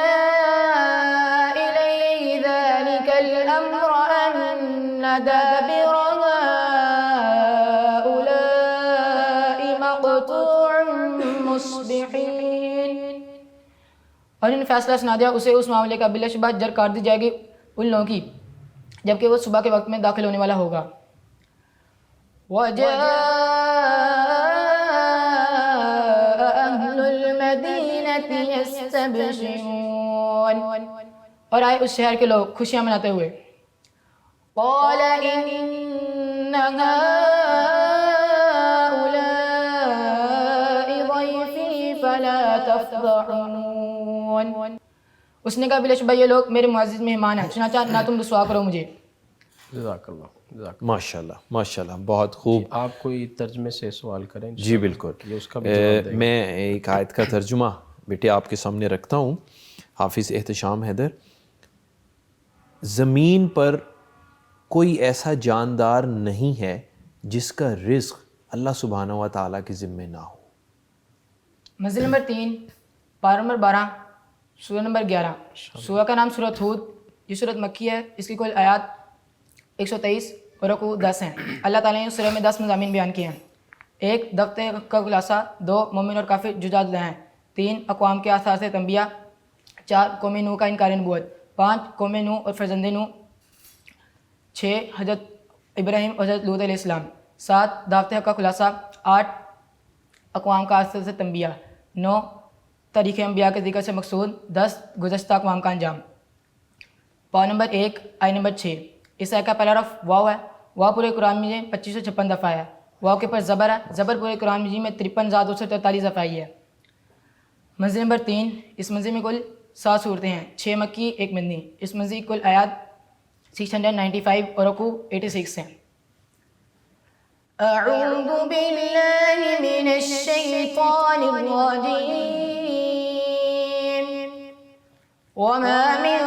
S4: إِلَيْهِ ذَلِكَ الْأَمْرَ أَنَّ دَابِرَ اور ان فیصلہ سنا دیا اسے اس معاملے کا بلا شبہ جر کاٹ دی جائے گی ان لوگوں کی جبکہ وہ صبح کے وقت میں داخل ہونے والا ہوگا۔ وَجَاءَ أَهْلُ الْمَدِينَةِ يَسْتَبْشِرُونَ، اور آئے اس شہر کے لوگ خوشیاں مناتے ہوئے۔ قَالَ إِنَّ هَؤُلَاءِ ضَيْفِي فَلَا تَفْضَحُونَ، اس نے کہا بلا شبہ یہ لوگ میرے معزز مہمان ہیں، چنانچہ نہ تم رسوا کرو مجھے۔
S2: جزاک اللہ۔
S1: ماشاءاللہ ماشاءاللہ، بہت خوب۔
S2: آپ کوئی ترجمے سے سوال کریں؟
S1: جی بالکل،
S2: اس کا بھی جواب دیں۔
S1: میں ایک آیت کا ترجمہ بیٹے آپ کے سامنے رکھتا ہوں۔ حافظ احتشام حیدر، زمین پر کوئی ایسا جاندار نہیں ہے جس کا رزق اللہ سبحانہ و تعالیٰ کے ذمے نہ ہو۔
S5: منزل نمبر 3، پارہ نمبر 12، سورہ نمبر 11۔ سورہ کا نام سورۃ ہود، یہ سورۃ مکی ہے، اس کی کل آیات 123 اور رکوع 10 ہیں۔ اللہ تعالیٰ نے اس سورہ میں 10 مضامین بیان کیے ہیں۔ 1 دعوت کا خلاصہ، 2 مومن اور کافر جدا جدا ہیں، 3 اقوام کے آثار سے تنبیہ، 4 قوم نوح کا انکار نبوت، 5 قوم نوح اور فرزند نوح، 6 حضرت ابراہیم اور حضرت لوط علیہ السلام، 7 دعوت حق کا خلاصہ، 8 اقوام کا آثار سے تنبیہ، 9 تاریخ انبیاء کے ذکر سے مقصود، 10 گزشتہ اقوام کا انجام۔ پا نمبر 1 آیت نمبر 6۔ اس آیت کا پہلا حرف واو ہے۔ واو پورے قرآن میں 2556 دفعہ ہے۔ واو کے پر زبر ہے، زبر پورے قرآن مجید میں 53,243 دفعہ آئی ہے۔ منزل نمبر 3، اس منزل میں کل 7 صورتیں ہیں، 6 مکی 1 مدنی۔ اس منزل کی کل آیات 695 اور رکوع 86 ہیں۔
S4: أعوذ بالله من الشيطان الرجيم وما من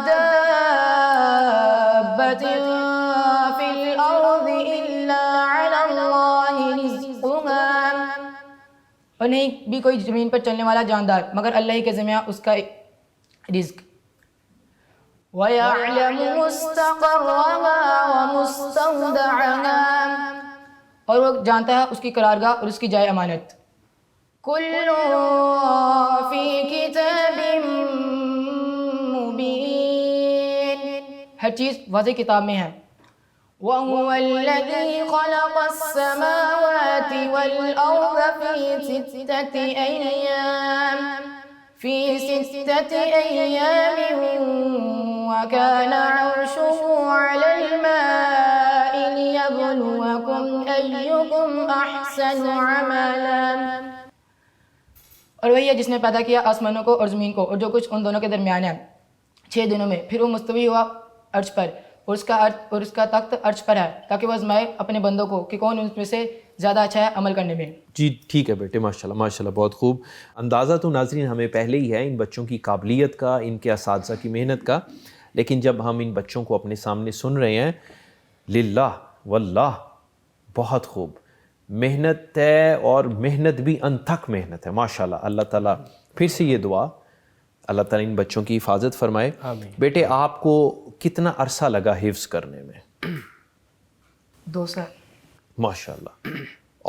S4: دابة في الأرض إلا على الله رزقها،
S5: اور نہیں بھی کوئی زمین پر چلنے والا جاندار مگر اللہ ہی کے ذمہ اس کا رزق۔
S4: وَيَعْلَمُ مُسْتَقَرَّهَا وَمُسْتَوْدَعَهَا،
S5: اور وہ جانتا ہے اس کی قرارگاہ اور اس کی جائے امانت۔
S4: كُلٌّ فِي كِتَابٍ
S5: ہر چیز واضح کتاب میں ہے. وَهُوَ الَّذِي خَلَقَ السَّمَاوَاتِ وَالْأَرْضَ فِي سِتَّةِ أَيَّامٍ وَكَانَ عَرْشُهُ عَلَى الْمَاءِ لِيَبْلُوَكُمْ أَيُّكُمْ أَحْسَنُ عَمَلًا. اور وہی ہے جس نے پیدا کیا آسمانوں کو اور زمین کو اور جو کچھ ان دونوں کے درمیان ہے 6 دنوں میں. پھر وہ مستوی ہوا عرش پر اور اس کا تخت عرش پر ہے تاکہ وہ آزمائے اپنے بندوں کو کہ کون ان میں سے زیادہ اچھا ہے عمل کرنے میں.
S1: جی ٹھیک ہے بیٹے، ماشاءاللہ ماشاءاللہ، بہت خوب. اندازہ تو ناظرین ہمیں پہلے ہی ہے ان بچوں کی قابلیت کا، ان کے اساتذہ کی محنت کا، لیکن جب ہم ان بچوں کو اپنے سامنے سن رہے ہیں، للہ واللہ بہت خوب محنت ہے، اور محنت بھی انتھک محنت ہے ماشاءاللہ. اللہ تعالیٰ پھر سے یہ دعا اللہ تعالیٰ ان بچوں کی حفاظت فرمائے. بیٹے آپ کو کتنا عرصہ لگا حفظ کرنے میں؟
S5: 2 سال.
S1: ماشاءاللہ.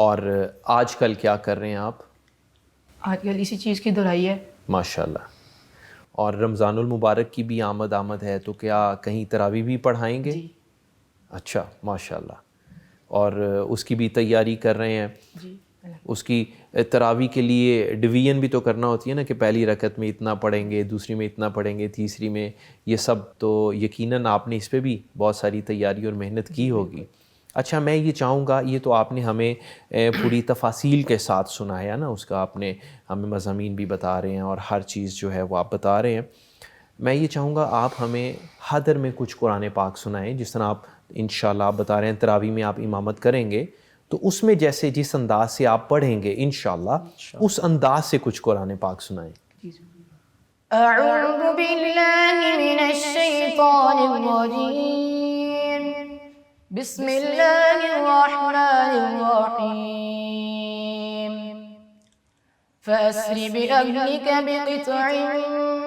S1: اور آج کل کیا کر رہے ہیں آپ؟
S5: آج کل اسی چیز کی دہرائی ہے.
S1: ماشاءاللہ. اور رمضان المبارک کی بھی آمد ہے تو کیا کہیں تراویح بھی پڑھائیں گے؟
S5: جی.
S1: اچھا ماشاءاللہ. اور اس کی بھی تیاری کر رہے ہیں؟
S5: جی.
S1: اس کی تراویح کے لیے ڈویژن بھی تو کرنا ہوتی ہے نا کہ پہلی رکعت میں اتنا پڑھیں گے، دوسری میں اتنا پڑھیں گے، تیسری میں یہ سب، تو یقیناً آپ نے اس پہ بھی بہت ساری تیاری اور محنت کی ہوگی. اچھا میں یہ چاہوں گا، یہ تو آپ نے ہمیں پوری تفاصیل کے ساتھ سنایا نا، اس کا آپ نے ہمیں مضامین بھی بتا رہے ہیں اور ہر چیز جو ہے وہ آپ بتا رہے ہیں. میں یہ چاہوں گا آپ ہمیں حدر میں کچھ قرآن پاک سنائیں، جس طرح آپ انشاءاللہ آپ بتا رہے ہیں تراویح میں آپ امامت کریں گے، تو اس میں جیسے جس انداز سے آپ پڑھیں گے انشاءاللہ اس انداز سے کچھ قرآن پاک سنائیں.
S4: اعوذ باللہ من الشیطان الرجیم بسم اللہ الرحمن الرحیم فأسر بأهلك بقطع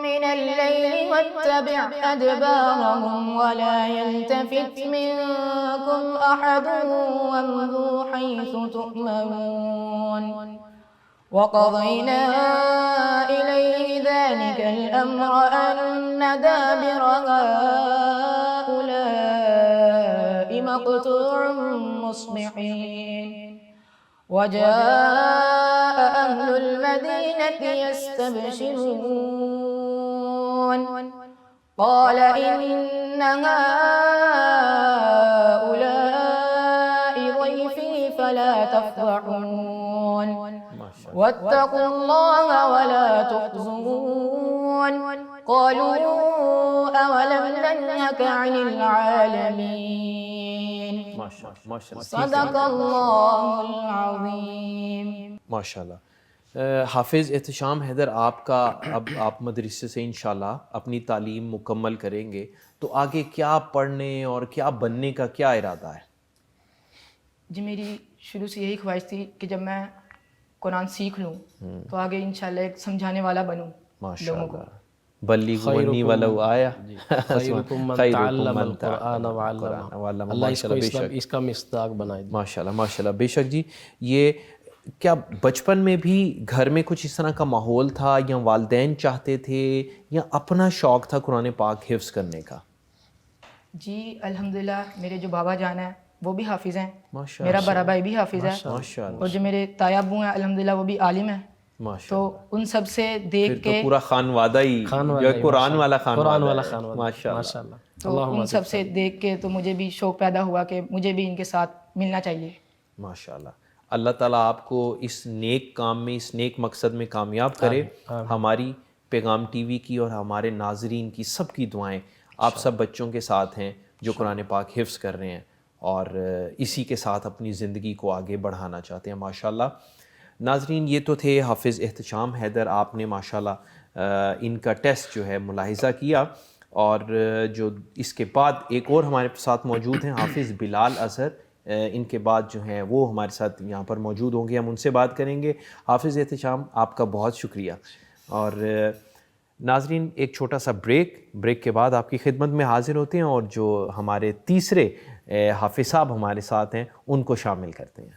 S4: من الليل واتبع أدبارهم ولا يلتفت منكم أحد وامضوا حيث تؤمرون وقضينا إليه ذلك الأمر أن دابر هؤلاء مقطوع مصبحين وجاء أهل المدينة يستبشرون قال إن هؤلاء ضيفي فلا تفضحون واتقوا الله ولا تخزون قالوا أولم ننهك عن العالمين صدق اللہ العظیم.
S1: ماشاءاللہ. حافظ احتشام حیدر، آپ کا اب آپ مدرسے سے انشاءاللہ اپنی تعلیم مکمل کریں گے تو آگے کیا پڑھنے اور کیا بننے کا کیا ارادہ ہے؟
S5: جی میری شروع سے یہی خواہش تھی کہ جب میں قرآن سیکھ لوں تو آگے انشاءاللہ ایک سمجھانے والا بنوں لوگوں کو.
S1: بلیغ ونی ولو آیا
S2: خیرکم من تعلم القرآن وعلم. اللہ اس کا مصداق بنائے.
S1: ماشاءاللہ ماشاءاللہ. بے شک جی. یہ کیا بچپن میں بھی گھر میں کچھ اس طرح کا ماحول تھا، یا والدین چاہتے تھے، یا اپنا شوق تھا قرآن پاک حفظ کرنے کا؟
S5: جی الحمدللہ میرے جو بابا جان ہیں وہ بھی حافظ ہیں، میرا بڑا بھائی بھی حافظ ہے، اور جو میرے تایا ابو ہیں الحمدللہ وہ بھی عالم ہیں. تو ان سب سے دیکھ کے
S1: پورا خانوادہ ہی قرآن والا خانوادہ.
S2: ماشاءاللہ.
S5: تو ان سب سے دیکھ کے تو مجھے بھی شوق پیدا ہوا کہ مجھے بھی ان کے ساتھ ملنا چاہیے.
S1: ماشاءاللہ. اللہ تعالیٰ آپ کو اس نیک کام میں، اس نیک مقصد میں کامیاب کرے. ہماری پیغام ٹی وی کی اور ہمارے ناظرین کی سب کی دعائیں آپ سب بچوں کے ساتھ ہیں جو قرآن پاک حفظ کر رہے ہیں اور اسی کے ساتھ اپنی زندگی کو آگے بڑھانا چاہتے ہیں. ماشاءاللہ. ناظرین یہ تو تھے حافظ احتشام حیدر. آپ نے ماشاءاللہ ان کا ٹیسٹ جو ہے ملاحظہ کیا، اور جو اس کے بعد ایک اور ہمارے ساتھ موجود ہیں حافظ بلال اظہر. ان کے بعد جو ہیں وہ ہمارے ساتھ یہاں پر موجود ہوں گے، ہم ان سے بات کریں گے. حافظ احتشام آپ کا بہت شکریہ. اور ناظرین ایک چھوٹا سا بریک کے بعد آپ کی خدمت میں حاضر ہوتے ہیں، اور جو ہمارے تیسرے حافظ صاحب ہمارے ساتھ ہیں ان کو شامل کرتے ہیں.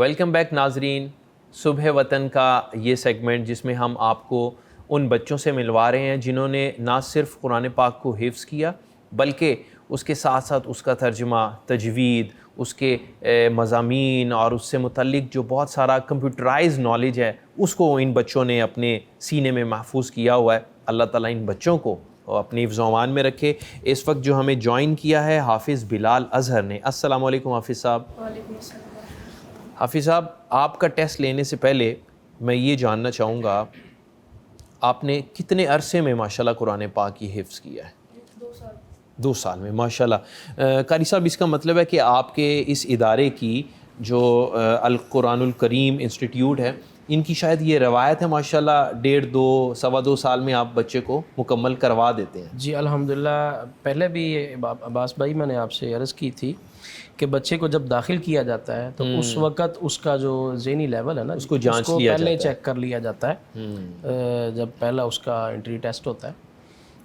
S1: ویلکم بیک ناظرین. صبح وطن کا یہ سیگمنٹ جس میں ہم آپ کو ان بچوں سے ملوا رہے ہیں جنہوں نے نہ صرف قرآن پاک کو حفظ کیا بلکہ اس کے ساتھ ساتھ اس کا ترجمہ، تجوید، اس کے مضامین اور اس سے متعلق جو بہت سارا کمپیوٹرائز نالج ہے اس کو ان بچوں نے اپنے سینے میں محفوظ کیا ہوا ہے. اللہ تعالیٰ ان بچوں کو اپنی حفظ و امان میں رکھے. اس وقت جو ہمیں جوائن کیا ہے حافظ بلال اظہر نے. السلام علیکم حافظ صاحب.
S4: وعلیکم السلام.
S1: حافظ صاحب، آپ کا ٹیسٹ لینے سے پہلے میں یہ جاننا چاہوں گا آپ نے کتنے عرصے میں ماشاءاللہ قرآن پاک کی حفظ کیا ہے؟ 2 سال میں ماشاءاللہ. قاری صاحب، اس کا مطلب ہے کہ آپ کے اس ادارے کی جو القرآن الکریم انسٹیٹیوٹ ہے ان کی شاید یہ روایت ہے ماشاءاللہ 1.5 2 سوا 2 سال میں آپ بچے کو مکمل کروا دیتے ہیں.
S2: جی الحمدللہ. پہلے بھی عباس بھائی میں نے آپ سے عرض کی تھی کہ بچے کو جب داخل کیا جاتا ہے تو اس وقت اس کا جو ذہنی لیول ہے نا
S1: اس کو جانچ لیا
S2: پہلے
S1: جاتا ہے،
S2: چیک کر لیا جاتا ہے. جب پہلا اس کا انٹری ٹیسٹ ہوتا ہے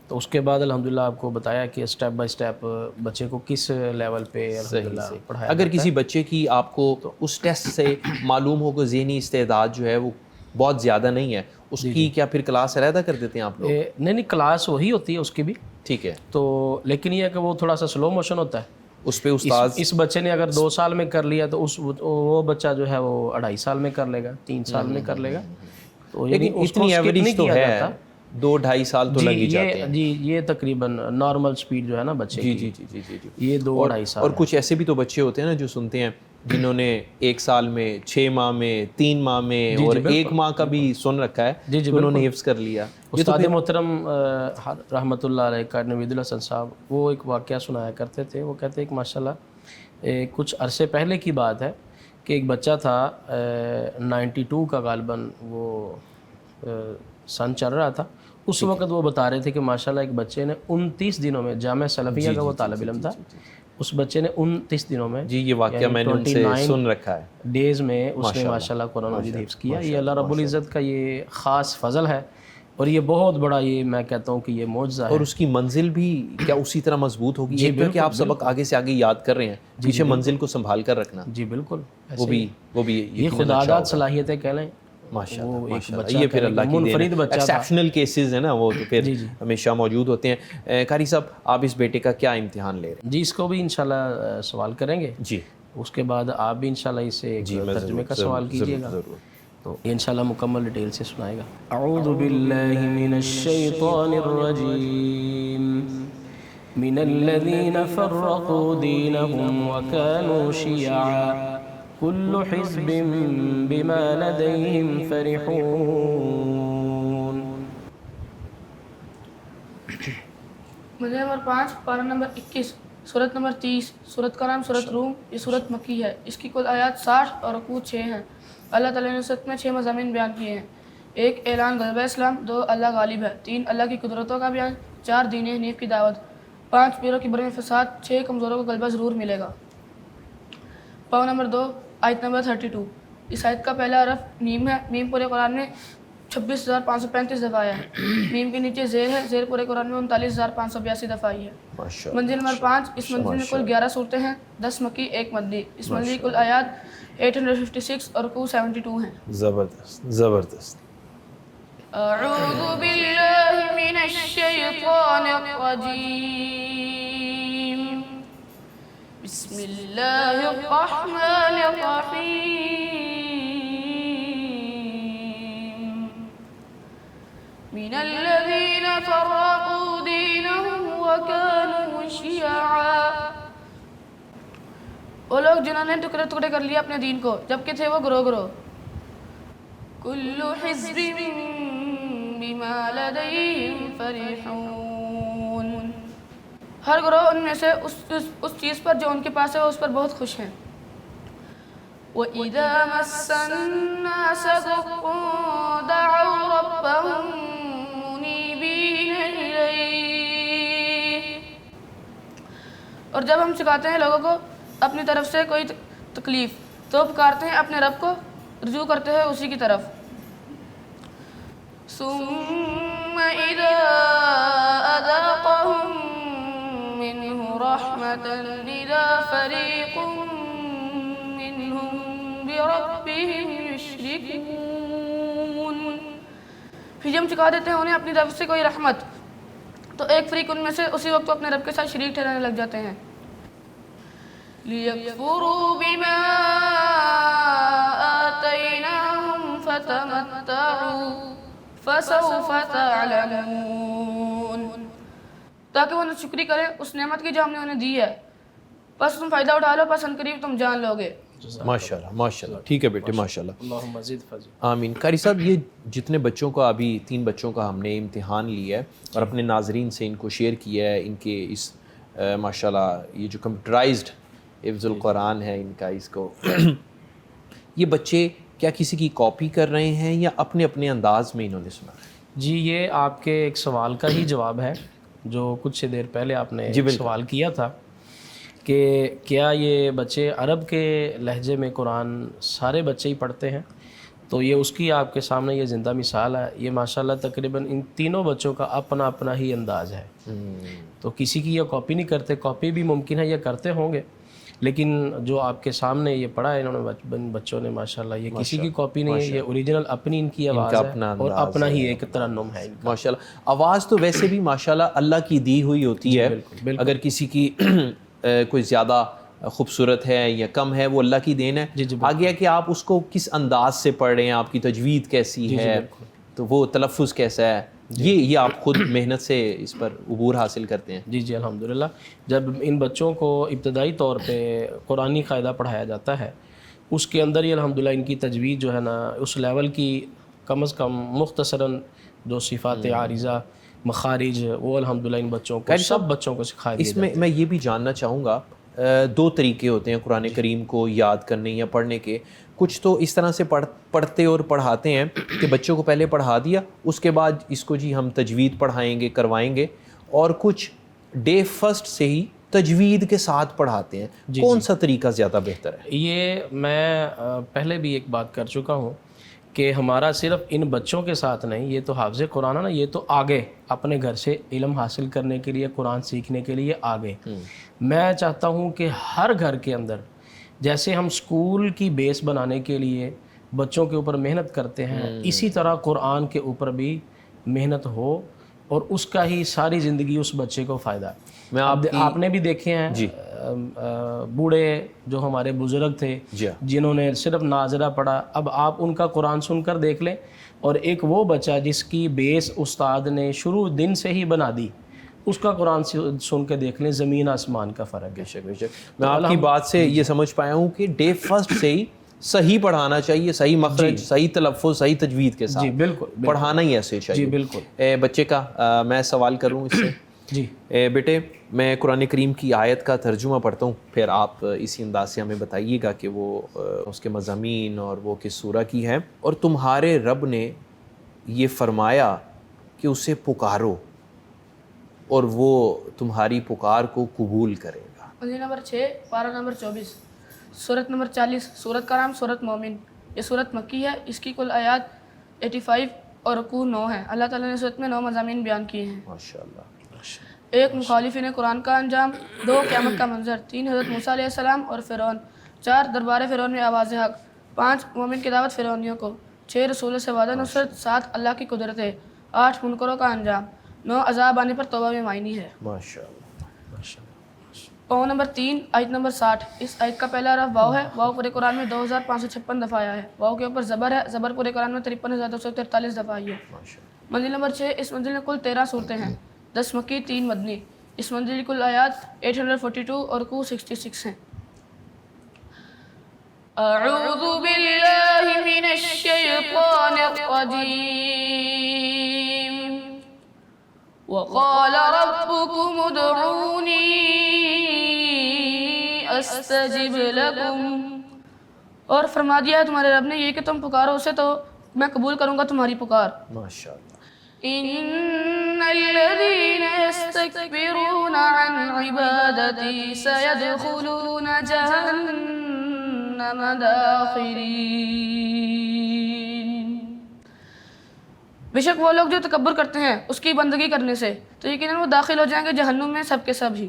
S2: تو اس کے بعد الحمدللہ آپ کو بتایا کہ اسٹیپ بائی اسٹیپ بچے کو کس لیول پہ الحمدللہ پڑھایا.
S1: اگر کسی بچے کی آپ کو اس ٹیسٹ سے معلوم ہو کہ ذہنی استعداد جو ہے وہ بہت زیادہ نہیں ہے، اس کی کیا پھر کلاس علیحدہ کر دیتے ہیں آپ لوگ؟
S2: نہیں کلاس وہی ہوتی ہے اس کی بھی.
S1: ٹھیک ہے.
S2: تو لیکن یہ ہے کہ وہ تھوڑا سا سلو موشن ہوتا ہے.
S1: اس پہ استاد
S2: اس بچے نے اگر 2 سال میں کر لیا تو وہ بچہ جو ہے وہ 2.5 سال میں کر لے گا، 3 سال میں کر لے گا. تو
S1: لیکن اتنی ایوریج تو ہے 2-2.5 سال تو لگ ہی جاتے ہیں.
S2: جی یہ تقریباً نارمل سپیڈ جو ہے نا بچے کی
S1: جی
S2: یہ 2-2.5 سال.
S1: اور کچھ ایسے بھی تو بچے ہوتے ہیں نا جو سنتے ہیں جنہوں نے 1 سال میں، 6 ماہ میں، 3 ماہ میں اور 1 ماہ کا بھی سن رکھا ہے تو انہوں نے حفظ کر لیا.
S2: استاد محترم رحمۃ اللہ علیہ قاری نوید الحسن صاحب وہ ایک واقعہ سنایا کرتے تھے. وہ کہتے ہیں کہ ماشاءاللہ کچھ عرصے پہلے کی بات ہے کہ ایک بچہ تھا 92 کا غالباً وہ سن چل رہا تھا. اس وقت وہ بتا رہے تھے کہ ماشاءاللہ ایک بچے نے 29 دنوں میں، جامعہ سلفیہ کا وہ طالب علم تھا، اس بچے نے 29 دنوں میں،
S1: جی یہ واقعہ میں نے ان سے سن رکھا ہے،
S2: ڈیز میں اس نے ماشاءاللہ قرآن مجید حفظ کیا. یہ اللہ رب العزت کا یہ خاص فضل ہے اور یہ بہت بڑا، یہ میں کہتا ہوں کہ یہ معجزہ ہے.
S1: اور اس کی منزل بھی کیا اسی طرح مضبوط ہوگی؟ ایک تو کہ آپ سبق آگے سے آگے یاد کر رہے ہیں، پیچھے منزل کو سنبھال کر رکھنا.
S2: جی بالکل.
S1: وہ بھی
S2: یہ خداداد صلاحیتیں کہہ لیں
S1: ماشاءاللہ. یہ پھر اللہ کی دین ہے. ایکسیپشنل کیسز ہیں نا وہ تو پھر ہمیشہ موجود ہوتے ہیں. قاری صاحب، آپ اس بیٹے کا کیا امتحان لے رہے ہیں؟
S2: جی اس کو بھی انشاءاللہ سوال کریں گے.
S1: جی
S2: اس کے بعد آپ بھی انشاءاللہ اس سے ایک ترجمے کا سوال کیجیے گا تو یہ انشاءاللہ مکمل ڈیٹیل سے سنائے گا. اعوذ باللہ من الشیطان الرجیم من الذین فرقوا دینهم وکانوا شیعا كل حزب بما لديهم فرحون.
S6: منزل نمبر 5 پارہ نمبر 21 سورت نمبر 30. سورت کا نام سورت روم. یہ سورت مکی ہے. اس کی کل آیات 60 اور رکوع 6 ہیں. اللہ تعالیٰ نے سورت میں 6 مضامین بیان کیے ہیں. 1 اعلان غلبہ اسلام، 2 اللہ غالب ہے، 3 اللہ کی قدرتوں کا بیان، 4 دین حنیف کی دعوت، 5 پیروں کی برہم فساد، 6 کمزوروں کو غلبہ ضرور ملے گا. پاؤ نمبر 2 آیت نمبر 32. اس آیت کا پہلا حرف میم ہے. میم پورے قرآن میں 26,535 دفعہ آیا ہے. میم کے نیچے زیر ہے. زیر پورے قرآن میں 39,582 دفعہ آئی ہے. منزل نمبر 5. اس منزل میں کل 11 صورتیں ہیں، 10 مکی 1 مدنی. اس منزل کی کل آیات 856 اور رکوع 72 ہیں.
S1: زبردست.
S6: اعوذ باللہ من الشیطان الرجیم. بسم اللہ الرحمن الرحیم. من الذین فرقوا دینهم وکانوا شیعا. وہ لوگ جنہوں نے ٹکڑے ٹکڑے کر لیا اپنے دین کو جبکہ تھے وہ گروہ گروہ. کل حزب بما لدیہم فرحون. ہر گروہ ان میں سے اس چیز پر جو ان کے پاس ہے وہ اس پر بہت خوش ہیں. وَإِذَا مَسَّ النَّاسَ ضُرٌّ دَعَوْا رَبَّهُم مُنِيبِينَ إِلَيْهِ. اور جب ہم سکھاتے ہیں لوگوں کو اپنی طرف سے کوئی تکلیف تو پکارتے ہیں اپنے رب کو، رجوع کرتے ہیں اسی کی طرف. ثُمَّ إِذَا أَذَاقَهُم مِّنْهُ رَحْمَةً إِذَا فَرِيقٌ مِّنْهُم بربهم يشركون. پھر ہم چکا دیتے ہیں انہیں اپنی طرف سے کوئی رحمت تو ایک فریق ان میں سے اسی وقت اپنے رب کے ساتھ شریک ٹھہرانے لگ جاتے ہیں. لِيَكْفُرُوا بِمَا آتَيْنَاهُمْ فَتَمَتَّعُوا فَسَوْفَ تَعْلَمُونَ. تاکہ وہ شکری کریں اس نعمت کی جو ہم نے انہیں دی ہے, بس تم فائدہ اٹھا لو, بس ان قریب تم جان لو گے.
S1: ماشاءاللہ ماشاءاللہ. ٹھیک ہے بیٹے, ماشاءاللہ.
S2: اللہم مزید فضل.
S1: آمین. قاری صاحب, یہ جتنے بچوں کا ابھی 3 بچوں کا ہم نے امتحان لیا ہے اور اپنے ناظرین سے ان کو شیئر کیا ہے, ان کے اس ماشاءاللہ یہ جو کمپیوٹرائزڈ حفظ القرآن ہے ان کا, اس کو یہ بچے کیا کسی کی کاپی کر رہے ہیں یا اپنے اپنے انداز میں انہوں نے سنا؟
S2: جی یہ آپ کے ایک سوال کا ہی جواب ہے جو کچھ دیر پہلے آپ نے سوال کیا تھا کہ کیا یہ بچے عرب کے لہجے میں قرآن سارے بچے ہی پڑھتے ہیں, تو یہ اس کی آپ کے سامنے یہ زندہ مثال ہے. یہ ماشاءاللہ تقریباً ان تینوں بچوں کا اپنا اپنا ہی انداز ہے, تو کسی کی یہ کاپی نہیں کرتے. کاپی بھی ممکن ہے یہ کرتے ہوں گے, لیکن جو آپ کے سامنے یہ پڑھا ہے انہوں نے بچوں نے ماشاءاللہ, یہ کسی کی کاپی نہیں ہے, یہ اوریجنل اپنی ان کی آواز ہے اور اپنا ہی ایک ترنم ہے
S1: ماشاءاللہ. آواز تو ویسے بھی ماشاءاللہ اللہ کی دی ہوئی ہوتی ہے, اگر کسی کی کوئی زیادہ خوبصورت ہے یا کم ہے وہ اللہ کی دین ہے. آگے ہے کہ آپ اس کو کس انداز سے پڑھ رہے ہیں, آپ کی تجوید کیسی ہے, تو وہ تلفظ کیسا ہے, یہ آپ خود محنت سے اس پر عبور حاصل کرتے ہیں.
S2: جی الحمدللہ. جب ان بچوں کو ابتدائی طور پہ قرآنی قاعدہ پڑھایا جاتا ہے, اس کے اندر یہ الحمدللہ ان کی تجوید جو ہے نا اس لیول کی کم از کم مختصراً جو صفات عارضہ مخارج وہ الحمدللہ ان بچوں کو سب بچوں کو سکھا دیا.
S1: اس میں یہ بھی جاننا چاہوں گا, 2 طریقے ہوتے ہیں قرآن کریم کو یاد کرنے یا پڑھنے کے. کچھ تو اس طرح سے پڑھتے اور پڑھاتے ہیں کہ بچوں کو پہلے پڑھا دیا, اس کے بعد اس کو جی ہم تجوید پڑھائیں گے کروائیں گے, اور کچھ ڈے فرسٹ سے ہی تجوید کے ساتھ پڑھاتے ہیں. کون سا طریقہ زیادہ بہتر ہے؟
S2: یہ میں پہلے بھی ایک بات کر چکا ہوں کہ ہمارا صرف ان بچوں کے ساتھ نہیں, یہ تو حافظ قرآن ہے نا, یہ تو آگے اپنے گھر سے علم حاصل کرنے کے لیے, قرآن سیکھنے کے لیے آگے. میں چاہتا ہوں کہ ہر گھر کے اندر جیسے ہم اسکول کی بیس بنانے کے لیے بچوں کے اوپر محنت کرتے ہیں, اسی طرح قرآن کے اوپر بھی محنت ہو اور اس کا ہی ساری زندگی اس بچے کو فائدہ. میں آپ نے بھی دیکھے ہیں بوڑھے جو ہمارے بزرگ تھے جنہوں نے صرف ناظرہ پڑھا, اب آپ ان کا قرآن سن کر دیکھ لیں, اور ایک وہ بچہ جس کی بیس استاد نے شروع دن سے ہی بنا دی, اس کا قرآن سن کے دیکھ لیں, زمین آسمان کا فرق ہے.
S1: میں آپ کی بات سے یہ سمجھ پایا ہوں کہ ڈے فرسٹ سے ہی صحیح پڑھانا چاہیے, صحیح مخرج, صحیح تلفظ, صحیح تجوید کے ساتھ.
S2: جی بالکل
S1: پڑھانا ہی ایسے چاہیے.
S2: جی بالکل.
S1: بچے کا میں سوال کروں اس سے.
S2: جی
S1: بیٹے, میں قرآن کریم کی آیت کا ترجمہ پڑھتا ہوں, پھر آپ اسی انداز سے ہمیں بتائیے گا کہ وہ اس کے مضامین اور وہ کس سورہ کی ہے. اور تمہارے رب نے یہ فرمایا کہ اسے پکارو اور وہ تمہاری پکار کو قبول کرے گا.
S6: منزل نمبر 6 پارہ نمبر 24 سورت نمبر 40. سورت کا نام سورت مومن. یہ سورت مکی ہے, اس کی کل آیات 85 اور رکوع 9 ہیں. اللہ تعالیٰ نے سورت میں 9 مضامین بیان کیے ہیں.
S1: ماشاءاللہ.
S6: 1 مخالفین قرآن کا انجام. 2 قیامت کا منظر. 3 حضرت موسیٰ علیہ السلام اور فرعون. 4 دربار فرعون میں آواز حق. 5 مومن کی دعوت فرعونیوں کو. 6 رسول سے وعدہ نصرت. 7 اللہ کی قدرتیں. 8 منکروں کا انجام. 9 عذاب آنے پر توبہ میں معنی ہے.
S1: ماشاءاللہ.
S6: پاؤں نمبر 3 آیت نمبر 60. اس آیت کا پہلا حرف واو ہے. واو پورے قرآن میں 2556 دفعہ آیا ہے. واو کے اوپر زبر ہے. زبر پورے قرآن میں 53243 دفعہ آئی ہے. منزل نمبر 6. اس منزل میں کل 13 صورتیں ہیں. 10 مکی 3 مدنی. اس منزل کی کل آیات 842 اور رکوع 66 ہیں. اعوذ باللہ من الشیطان الرجیم. وقال ربكم ادعوني استجب لكم. اور فرما دیا ہے تمہارے رب نے یہ کہ تم پکارو اسے تو میں قبول کروں گا تمہاری پکار.
S1: ماشاءاللہ.
S6: ان الذين يستكبرون عن عبادتي سيدخلون جهنم داخرين. بے شک وہ لوگ جو تکبر کرتے ہیں اس کی بندگی کرنے سے تو یقیناً وہ داخل ہو جائیں گے جہنم میں سب کے سب ہی.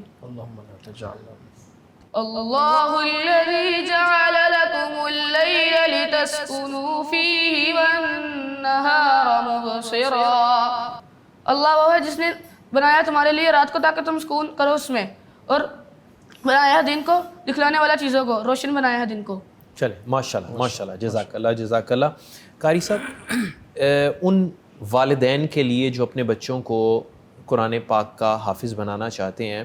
S6: اللہ الذی جعل لکم اللیل لتسکنوا فیہ والنہار مبصرا. اللہ وہ ہے جس نے بنایا تمہارے لیے رات کو تاکہ تم سکون کرو اس میں, اور بنایا ہے دن کو دکھلانے والا چیزوں کو, روشن بنایا ہے دن کو.
S1: چلیں ماشاءاللہ ماشاءاللہ, جزاک اللہ جزاک اللہ. قاری صاحب, ان والدین کے لیے جو اپنے بچوں کو قرآن پاک کا حافظ بنانا چاہتے ہیں,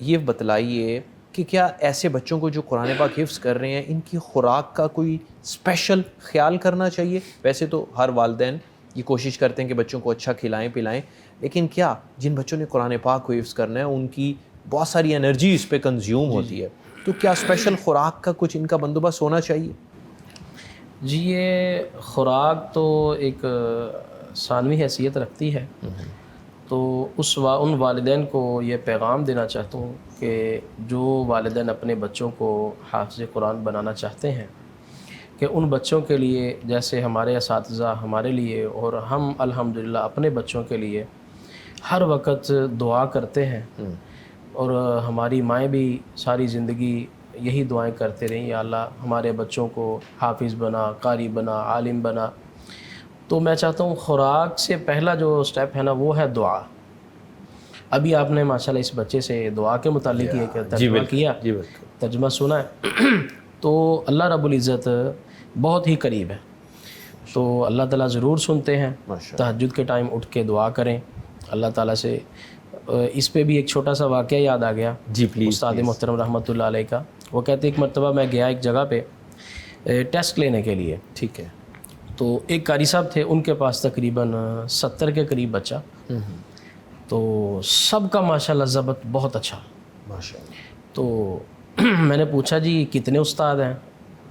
S1: یہ بتلائیے کہ کیا ایسے بچوں کو جو قرآن پاک حفظ کر رہے ہیں ان کی خوراک کا کوئی اسپیشل خیال کرنا چاہیے؟ ویسے تو ہر والدین یہ کوشش کرتے ہیں کہ بچوں کو اچھا کھلائیں پلائیں, لیکن کیا جن بچوں نے قرآن پاک کو حفظ کرنا ہے ان کی بہت ساری انرجی اس پہ کنزیوم ہوتی ہے, تو کیا اسپیشل خوراک کا کچھ ان کا بندوبست ہونا چاہیے؟
S2: جی یہ خوراک تو ایک ثانوی حیثیت رکھتی ہے, تو ان والدین کو یہ پیغام دینا چاہتا ہوں کہ جو والدین اپنے بچوں کو حافظ قرآن بنانا چاہتے ہیں کہ ان بچوں کے لیے جیسے ہمارے اساتذہ ہمارے لیے اور ہم الحمدللہ اپنے بچوں کے لیے ہر وقت دعا کرتے ہیں, اور ہماری مائیں بھی ساری زندگی یہی دعائیں کرتے رہیں, یا اللہ ہمارے بچوں کو حافظ بنا, قاری بنا, عالم بنا. تو میں چاہتا ہوں خوراک سے پہلا جو سٹیپ ہے نا وہ ہے دعا. ابھی آپ نے ماشاءاللہ اس بچے سے دعا کے متعلق یہ کہ ترجمہ کیا, ترجمہ سنا ہے, تو اللہ رب العزت بہت ہی قریب ہے, تو اللہ تعالیٰ ضرور سنتے ہیں. تہجد کے ٹائم اٹھ کے دعا کریں اللہ تعالیٰ سے. اس پہ بھی ایک چھوٹا سا واقعہ یاد آ گیا
S1: جی پلیز.
S2: استاد محترم رحمۃ اللہ علیہ کا. وہ کہتے ایک مرتبہ میں گیا ایک جگہ پہ ٹیسٹ لینے کے لیے,
S1: ٹھیک ہے,
S2: تو ایک قاری صاحب تھے, ان کے پاس تقریباً 70 کے قریب بچہ, تو سب کا ماشاءاللہ ضبط بہت اچھا
S1: ماشاءاللہ.
S2: تو میں نے پوچھا جی کتنے استاد ہیں؟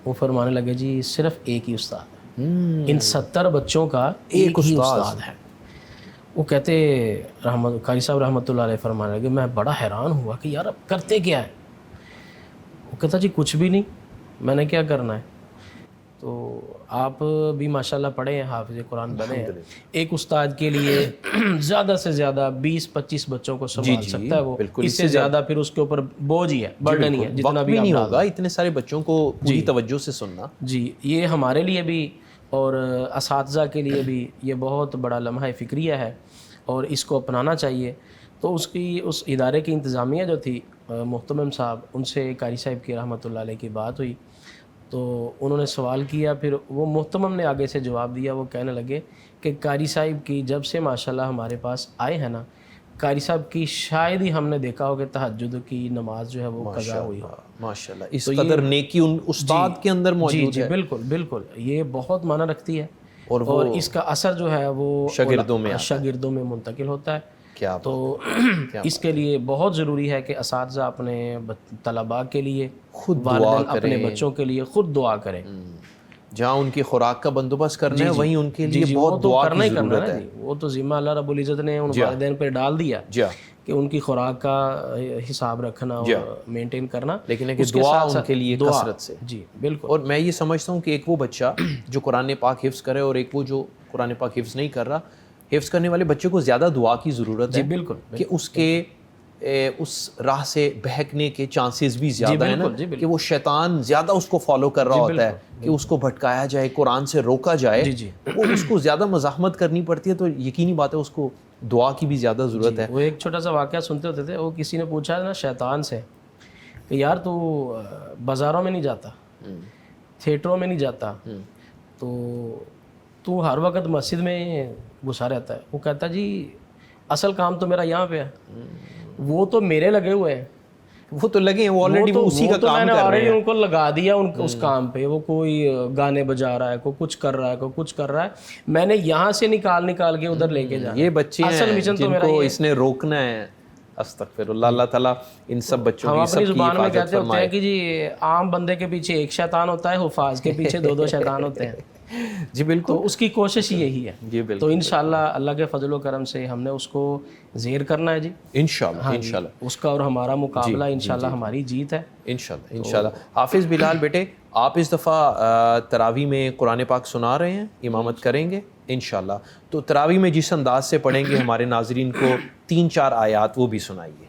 S2: وہ فرمانے لگے جی صرف ایک ہی استاد ہے, ان 70 بچوں کا ایک ہی استاد ہے. وہ کہتے قاری صاحب رحمۃ اللہ علیہ فرمانے لگے میں بڑا حیران ہوا کہ یار اب کرتے کیا ہے؟ وہ کہتا جی کچھ بھی نہیں, میں نے کیا کرنا ہے. تو آپ بھی ماشاءاللہ پڑھے ہیں, حافظ قرآن بنے ہیں, ایک استاد کے لیے زیادہ سے زیادہ 20-25 بچوں کو سنبھال سکتا ہے وہ, اس سے زیادہ پھر اس کے اوپر بوجھ ہی ہے, برڈن ہی ہے, جتنا بھی
S1: نہیں ہوگا اتنے سارے بچوں کو پوری توجہ سے سننا. جی
S2: یہ ہمارے لیے بھی اور اساتذہ کے لیے بھی یہ بہت بڑا لمحہ فکریہ ہے, اور اس کو اپنانا چاہیے. تو اس ادارے کی انتظامیہ جو تھی محتمم صاحب, ان سے قاری صاحب کی رحمۃ اللہ علیہ کی بات ہوئی, تو انہوں نے سوال کیا, پھر وہ محتمم نے آگے سے جواب دیا. وہ کہنے لگے کہ قاری صاحب کی جب سے ماشاءاللہ ہمارے پاس آئے ہیں نا, قاری صاحب کی شاید ہی ہم نے دیکھا ہو کہ تحجد کی نماز جو ہے وہ قضا ہوئی ہو.
S1: ماشاءاللہ, اس قدر نیکی ان استاد کے اندر موجود ہے.
S2: جی بالکل بالکل, یہ بہت معنی رکھتی ہے, اور اس کا اثر جو ہے وہ شاگردوں میں منتقل ہوتا ہے. تو اس کے لیے بہت ضروری ہے کہ اساتذہ اپنے طلباء کے لیے
S1: خود والدین
S2: اپنے بچوں کے لیے خود دعا کریں.
S1: جہاں ان کی خوراک کا بندوبست کرنا ہے وہیں ان کے لیے بہت دعا کی ضرورت ہے.
S2: وہ تو ذمہ اللہ رب العزت نے ان والدین پہ ڈال دیا کہ ان کی خوراک کا حساب رکھنا اور مینٹین کرنا,
S1: لیکن دعا ان کے لیے کثرت سے.
S2: جی بالکل.
S1: اور میں یہ سمجھتا ہوں کہ ایک وہ بچہ جو قرآن پاک حفظ کرے اور ایک وہ جو قرآن پاک حفظ نہیں کر رہا, حفظ کرنے والے بچے کو زیادہ دعا کی ضرورت ہے.
S2: بالکل,
S1: کہ اس کے اس راہ سے بہکنے کے چانسز بھی زیادہ ہیں نا, کہ وہ شیطان زیادہ اس کو فالو کر رہا ہوتا ہے کہ اس کو بھٹکایا جائے, قرآن سے روکا جائے, وہ اس کو زیادہ مزاحمت کرنی پڑتی ہے. تو یقینی بات ہے اس کو دعا کی بھی زیادہ ضرورت ہے.
S2: وہ ایک چھوٹا سا واقعہ سنتے ہوتے تھے, وہ کسی نے پوچھا نا شیطان سے کہ یار تو بازاروں میں نہیں جاتا, تھیٹروں میں نہیں جاتا, تو ہر وقت مسجد میں گھسا رہتا ہے. وہ کہتا جی اصل کام تو میرا یہاں پہ ہے, وہ تو میرے لگے ہوئے ہیں,
S1: وہ تو لگے ہیں, وہ آلریڈی اسی کا کام کر رہے ہیں.
S2: ان کو لگا دیا اس کام پہ, وہ کوئی گانے بجا رہا ہے, کوئی کچھ کر رہا ہے, کوئی کچھ کر رہا ہے, میں نے یہاں سے نکال کے ادھر لے کے جانا.
S1: یہ بچے ہیں جن کو اس نے روکنا ہے. استغفر اللہ, اللہ تعالیٰ ان سب بچوں کی سب کی حفاظت فرمائے.
S2: کہ جی عام بندے کے پیچھے ایک شیطان ہوتا ہے, حفاظ کے پیچھے 2 شیطان ہوتے ہیں.
S1: جی بالکل,
S2: تو اس کی کوشش یہی ہے.
S1: جی بالکل.
S2: تو انشاءاللہ اللہ کے فضل و کرم سے ہم نے اس کو زیر کرنا ہے. جی
S1: انشاءاللہ انشاءاللہ,
S2: اس کا اور ہمارا مقابلہ انشاءاللہ ہماری جیت ہے
S1: انشاءاللہ انشاءاللہ. حافظ بلال بیٹے, آپ اس دفعہ تراویح میں قرآن پاک سنا رہے ہیں, امامت کریں گے انشاءاللہ. تو تراویح میں جس انداز سے پڑھیں گے ہمارے ناظرین کو 3-4 آیات وہ بھی سنائیے.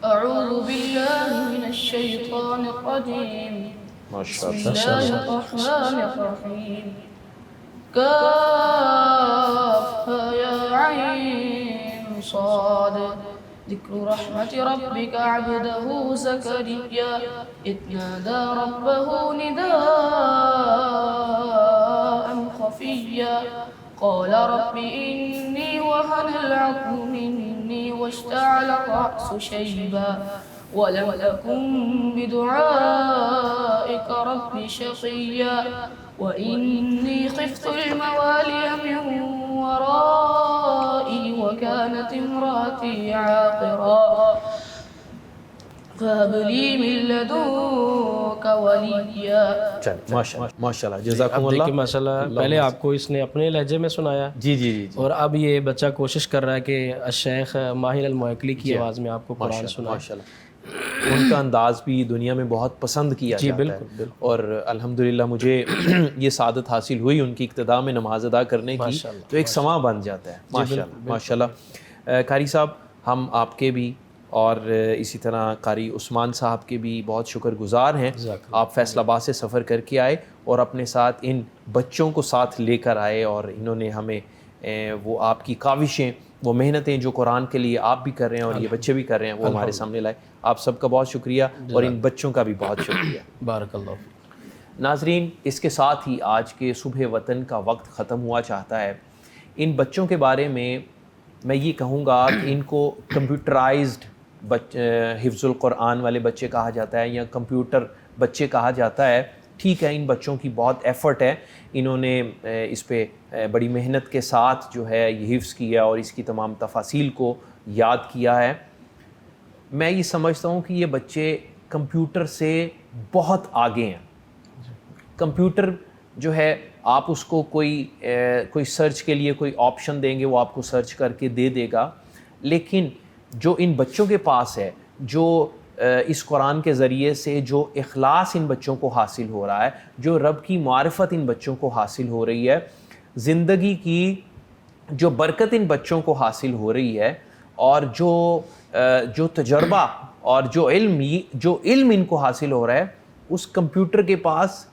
S6: أعوذ بالله من الشيطان الرجيم
S1: ماشاء
S6: بسم
S1: اللہ.
S6: الله الرحمن الرحيم كافها يا عين صاد ذكر رحمة ربك عبده زكريا إذ نادى ربه نداء خفيا قال رب إني وهن العظم مني واشتعل الرأس شيبا ولم أكن بدعائك رب شقيا وإني خفت الموالي من ورائي وكانت امرأتي عاقرا فهب لي من لدنك وليا.
S1: ماشاء اللہ ماشاء اللہ جزاکم
S2: اب
S1: اللہ.
S2: دیکھیں ماشاء اللہ پہلے آپ کو اس نے اپنے لہجے میں سنایا
S1: جی جی جی
S2: اور اب یہ بچہ کوشش کر رہا ہے کہ الشیخ ماہر الموکلی کی آواز میں آپ کو قرآن سنائے.
S1: ماشاء اللہ. ان کا انداز بھی دنیا میں بہت پسند کیا جاتا ہے اور الحمدللہ مجھے یہ سعادت حاصل ہوئی ان کی ابتدا میں نماز ادا کرنے کی تو ایک سماں بن جاتا ہے. ماشاء اللہ. قاری صاحب ہم آپ کے بھی اور اسی طرح قاری عثمان صاحب کے بھی بہت شکر گزار ہیں. آپ فیصل آباد سے سفر کر کے آئے اور اپنے ساتھ ان بچوں کو ساتھ لے کر آئے اور انہوں نے ہمیں وہ آپ کی کاوشیں وہ محنتیں جو قرآن کے لیے آپ بھی کر رہے ہیں اور یہ بچے بھی کر رہے ہیں وہ ہمارے سامنے لائے. آپ سب کا بہت شکریہ اور ان بچوں کا بھی بہت شکریہ.
S2: بارک اللہ.
S1: ناظرین اس کے ساتھ ہی آج کے صبح وطن کا وقت ختم ہوا چاہتا ہے. ان بچوں کے بارے میں یہ کہوں گا کہ ان کو کمپیوٹرائزڈ حفظ القرآن والے بچے کہا جاتا ہے یا کمپیوٹر بچے کہا جاتا ہے. ٹھیک ہے ان بچوں کی بہت ایفرٹ ہے, انہوں نے اس پہ بڑی محنت کے ساتھ جو ہے یہ حفظ کیا اور اس کی تمام تفاصیل کو یاد کیا ہے. میں یہ سمجھتا ہوں کہ یہ بچے کمپیوٹر سے بہت آگے ہیں. کمپیوٹر جو ہے آپ اس کو کوئی سرچ کے لیے کوئی آپشن دیں گے وہ آپ کو سرچ کر کے دے دے گا, لیکن جو ان بچوں کے پاس ہے, جو اس قرآن کے ذریعے سے جو اخلاص ان بچوں کو حاصل ہو رہا ہے, جو رب کی معرفت ان بچوں کو حاصل ہو رہی ہے, زندگی کی جو برکت ان بچوں کو حاصل ہو رہی ہے, اور جو تجربہ اور جو علم ان کو حاصل ہو رہا ہے, اس کمپیوٹر کے پاس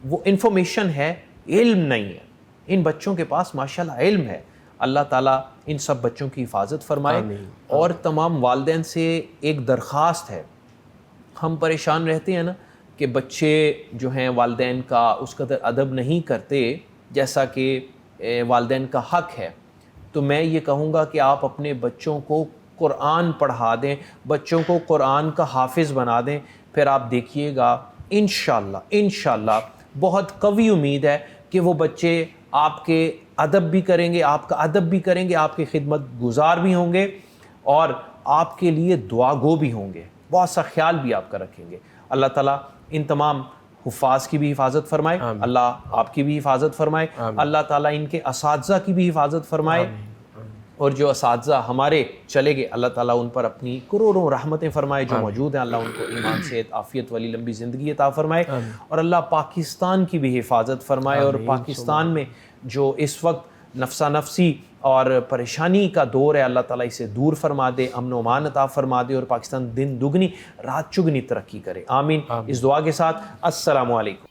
S1: وہ انفارمیشن ہے, علم نہیں ہے. ان بچوں کے پاس ماشاءاللہ علم ہے. اللہ تعالیٰ ان سب بچوں کی حفاظت فرمائے. اور تمام والدین سے ایک درخواست ہے, ہم پریشان رہتے ہیں نا کہ بچے جو ہیں والدین کا اس قدر ادب نہیں کرتے جیسا کہ والدین کا حق ہے. تو میں یہ کہوں گا کہ آپ اپنے بچوں کو قرآن پڑھا دیں, بچوں کو قرآن کا حافظ بنا دیں, پھر آپ دیکھیے گا انشاءاللہ بہت قوی امید ہے کہ وہ بچے آپ کے ادب بھی کریں گے, آپ کا ادب بھی کریں گے, آپ کی خدمت گزار بھی ہوں گے اور آپ کے لیے دعا گو بھی ہوں گے, بہت سا خیال بھی آپ کا رکھیں گے. اللہ تعالیٰ ان تمام حفاظ کی بھی حفاظت فرمائے, اللہ آپ کی بھی حفاظت فرمائے, اللہ تعالیٰ ان کے اساتذہ کی بھی حفاظت فرمائے, اور جو اساتذہ ہمارے چلے گئے اللہ تعالیٰ ان پر اپنی کروڑوں رحمتیں فرمائے. جو موجود ہیں اللہ ان کو ایمان صحت عافیت والی لمبی زندگی عطا فرمائے, اور اللہ پاکستان کی بھی حفاظت فرمائے. اور پاکستان میں جو اس وقت نفسا نفسی اور پریشانی کا دور ہے, اللہ تعالیٰ اسے دور فرما دے, امن و امان عطا فرما دے, اور پاکستان دن دگنی رات چگنی ترقی کرے. آمین. اس دعا کے ساتھ السلام علیکم.